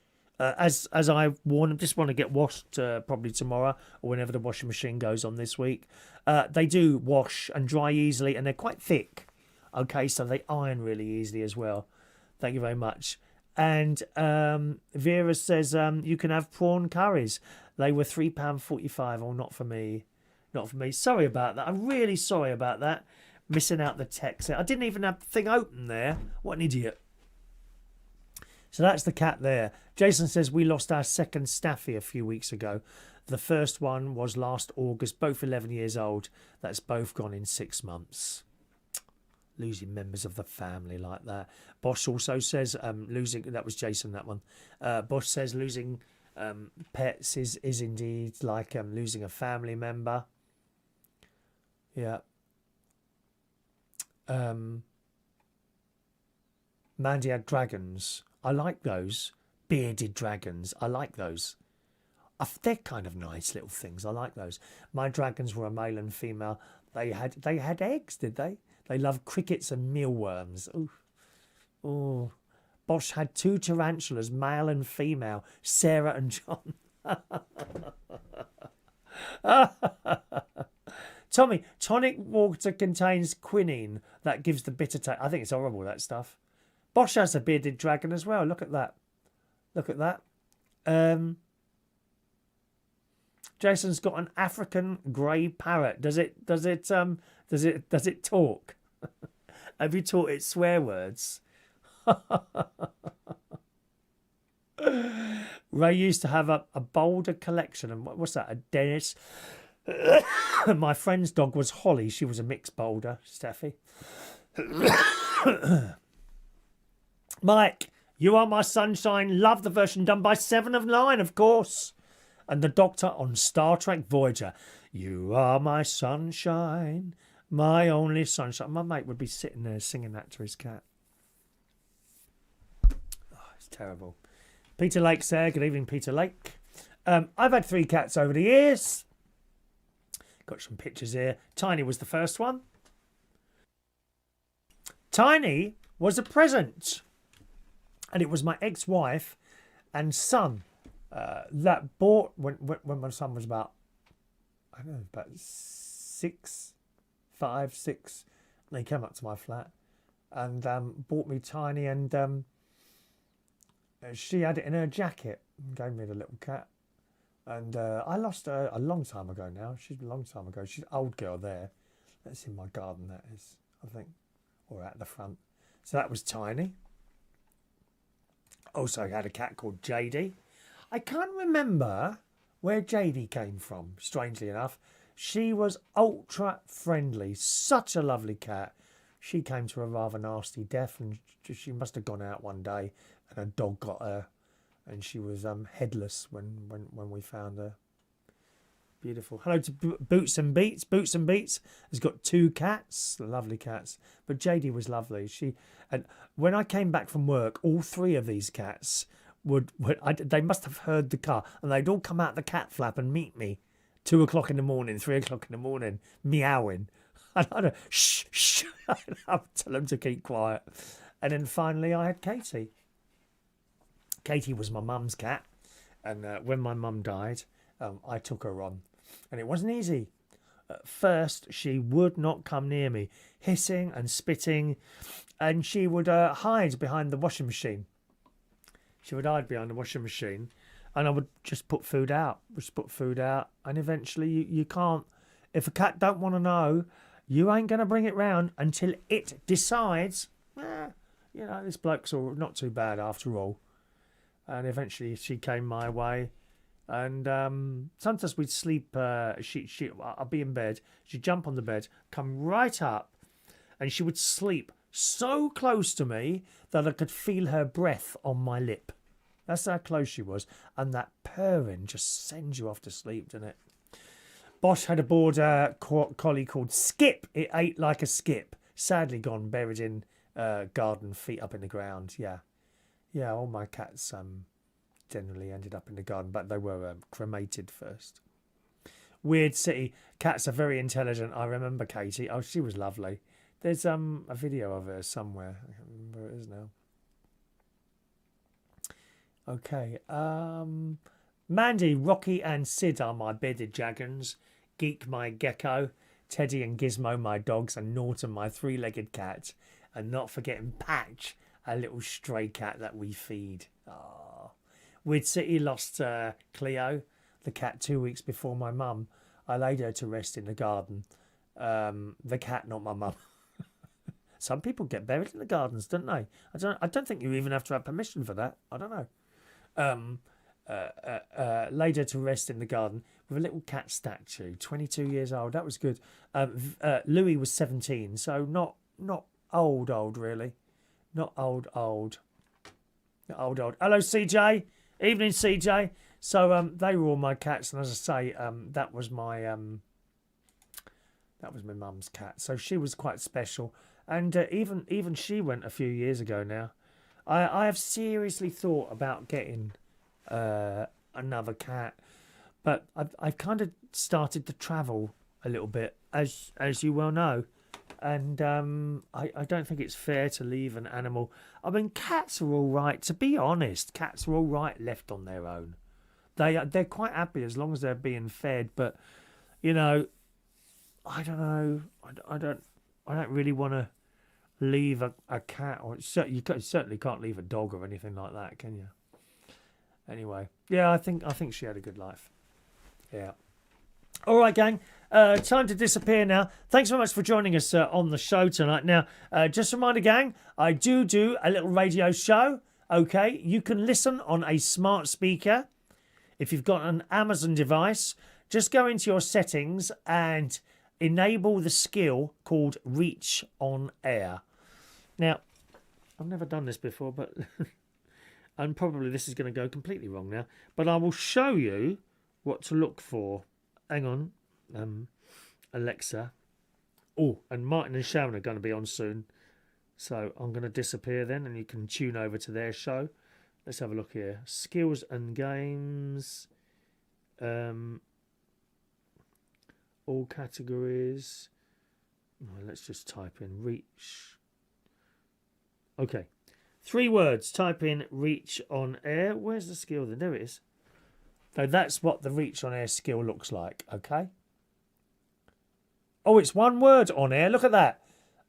as I've worn them. Just want to get washed probably tomorrow or whenever the washing machine goes on this week. They do wash and dry easily, and they're quite thick. Okay, so they iron really easily as well. Thank you very much. And Vera says you can have prawn curries. They were £3.45. Oh, not for me. Not for me. Sorry about that. I'm really sorry about that. Missing out the text. I didn't even have the thing open there. What an idiot. So that's the cat there. Jason says we lost our second Staffy a few weeks ago. The first one was last August, both 11 years old. That's both gone in 6 months. Losing members of the family like that. Bosch also says losing, that was Jason, that one. Bosch says losing pets is indeed like losing a family member. Yeah. Mandy had dragons. I like those. Bearded dragons. I like those. They're kind of nice little things. I like those. My dragons were a male and female. They had eggs, did they? They loved crickets and mealworms. Ooh. Oh. Bosch had 2 tarantulas, male and female, Sarah and John. Tommy, tonic water contains quinine that gives the bitter taste. I think it's horrible, that stuff. Bosch has a bearded dragon as well. Look at that. Look at that. Jason's got an African grey parrot. Does it talk? Have you taught it swear words? Ray used to have a boulder collection, and what's that? A Dennis. My friend's dog was Holly. She was a mixed boulder, Steffi. Mike, you are my sunshine. Love the version done by 7 of 9, of course. And the Doctor on Star Trek Voyager. You are my sunshine, my only sunshine. My mate would be sitting there singing that to his cat. Oh, it's terrible. Peter Lake's there. Good evening, Peter Lake. I've had 3 cats over the years. Got some pictures here. Tiny was the first one. Tiny was a present. And it was my ex-wife and son that bought, when my son was about, I don't know, about 5, 6. They came up to my flat and bought me Tiny, and she had it in her jacket and gave me the little cat. And I lost her a long time ago now. She's a long time ago. She's an old girl there. That's in my garden, that is, I think. Or at the front. So that was Tiny. Also had a cat called JD. I can't remember where JD came from, strangely enough. She was ultra friendly. Such a lovely cat. She came to a rather nasty death, and she must have gone out one day and a dog got her. And she was headless when we found her. Beautiful. Hello to Boots and Beats. Boots and Beats has got 2 cats, lovely cats. But JD was lovely. And when I came back from work, all 3 of these cats they must have heard the car, and they'd all come out the cat flap and meet me, 2 o'clock in the morning, 3 o'clock in the morning, meowing. And I'd shh, shh. I'd tell them to keep quiet. And then finally, I had Katie. Katie was my mum's cat, and when my mum died, I took her on, and it wasn't easy. At first, she would not come near me, hissing and spitting, and she would hide behind the washing machine. She would hide behind the washing machine, and I would just put food out, and eventually you can't. If a cat don't want to know, you ain't going to bring it round until it decides, this bloke's not too bad after all. And eventually she came my way. And sometimes we'd sleep, I'd be in bed, she'd jump on the bed, come right up, and she would sleep so close to me that I could feel her breath on my lip. That's how close she was. And that purring just sends you off to sleep, doesn't it? Bosch had a border collie called Skip. It ate like a skip. Sadly gone, buried in garden, feet up in the ground. Yeah, all my cats generally ended up in the garden, but they were cremated first. Weird City. Cats are very intelligent. I remember Katie. Oh, she was lovely. There's a video of her somewhere. I can't remember where it is now. Okay. Mandy, Rocky and Sid are my bearded dragons. Geek, my gecko. Teddy and Gizmo, my dogs. And Norton, my 3-legged cat. And not forgetting Patch, a little stray cat that we feed. Ah. Weird City lost Cleo, the cat, 2 weeks before my mum. I laid her to rest in the garden. The cat, not my mum. Some people get buried in the gardens, don't they? I don't think you even have to have permission for that. I don't know. Laid her to rest in the garden with a little cat statue. 22 years old. That was good. Louis was 17, so not old really. Not old. Not old. Hello, CJ. Evening, CJ. So they were all my cats, and as I say, that was my mum's cat. So she was quite special, and even she went a few years ago now. I have seriously thought about getting another cat, but I've kind of started to travel a little bit, as you well know, and I don't think it's fair to leave an animal. I mean, cats are all right. To be honest, cats are all right left on their own. They're quite happy as long as they're being fed. But you know, I don't know. I don't really want to leave a cat, or you certainly can't leave a dog or anything like that, can you? Anyway, yeah, I think she had a good life. Yeah. All right, gang. Time to disappear now. Thanks so much for joining us on the show tonight. Now, just a reminder, gang, I do a little radio show. Okay, you can listen on a smart speaker. If you've got an Amazon device, just go into your settings and enable the skill called Reach on Air. Now, I've never done this before, but and probably this is going to go completely wrong now, but I will show you what to look for. Hang on, Alexa. Oh, and Martin and Sharon are going to be on soon, so I'm going to disappear then, and you can tune over to their show. Let's have a look here. Skills and games. All categories. Oh, let's just type in Reach. Okay. 3 words. Type in Reach on Air. Where's the skill then? There it is. So that's what the Reach on Air skill looks like. Okay. Oh, it's 1 word on air. Look at that.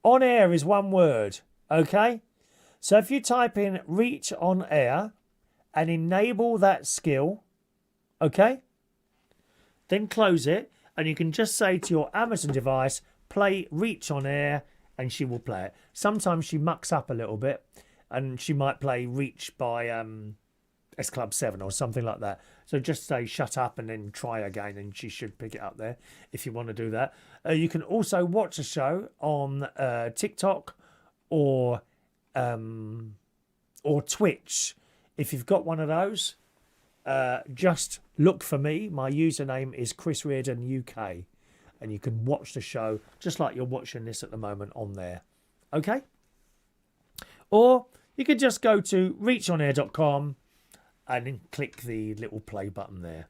On air is 1 word. Okay. So if you type in Reach on Air and enable that skill, okay, then close it, and you can just say to your Amazon device, play Reach on Air, and she will play it. Sometimes she mucks up a little bit, and she might play Reach by S Club 7 or something like that. So just say shut up and then try again, and she should pick it up there if you want to do that. You can also watch a show on TikTok or Twitch. If you've got one of those, just look for me. My username is Chris Reardon UK, and you can watch the show just like you're watching this at the moment on there. Okay? Or you could just go to reachonair.com and then click the little play button there.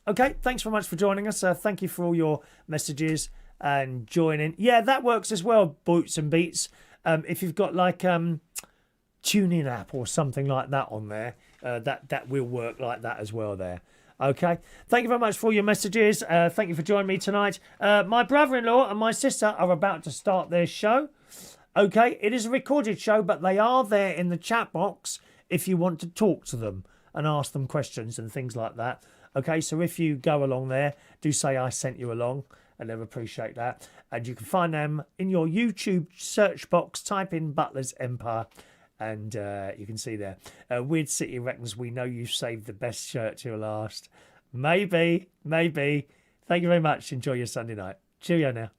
Okay, thanks very much for joining us. Thank you for all your messages and joining. Yeah, that works as well, Boots and Beats. If you've got like TuneIn app or something like that on there, that will work like that as well there. Okay, thank you very much for all your messages. Thank you for joining me tonight. My brother-in-law and my sister are about to start their show. Okay, it is a recorded show, but they are there in the chat box if you want to talk to them and ask them questions and things like that. Okay, so if you go along there, do say I sent you along, and they'll appreciate that. And you can find them in your YouTube search box. Type in Butler's Empire, and you can see there. Weird City reckons we know you've saved the best shirt till last. Maybe. Thank you very much. Enjoy your Sunday night. Cheerio now.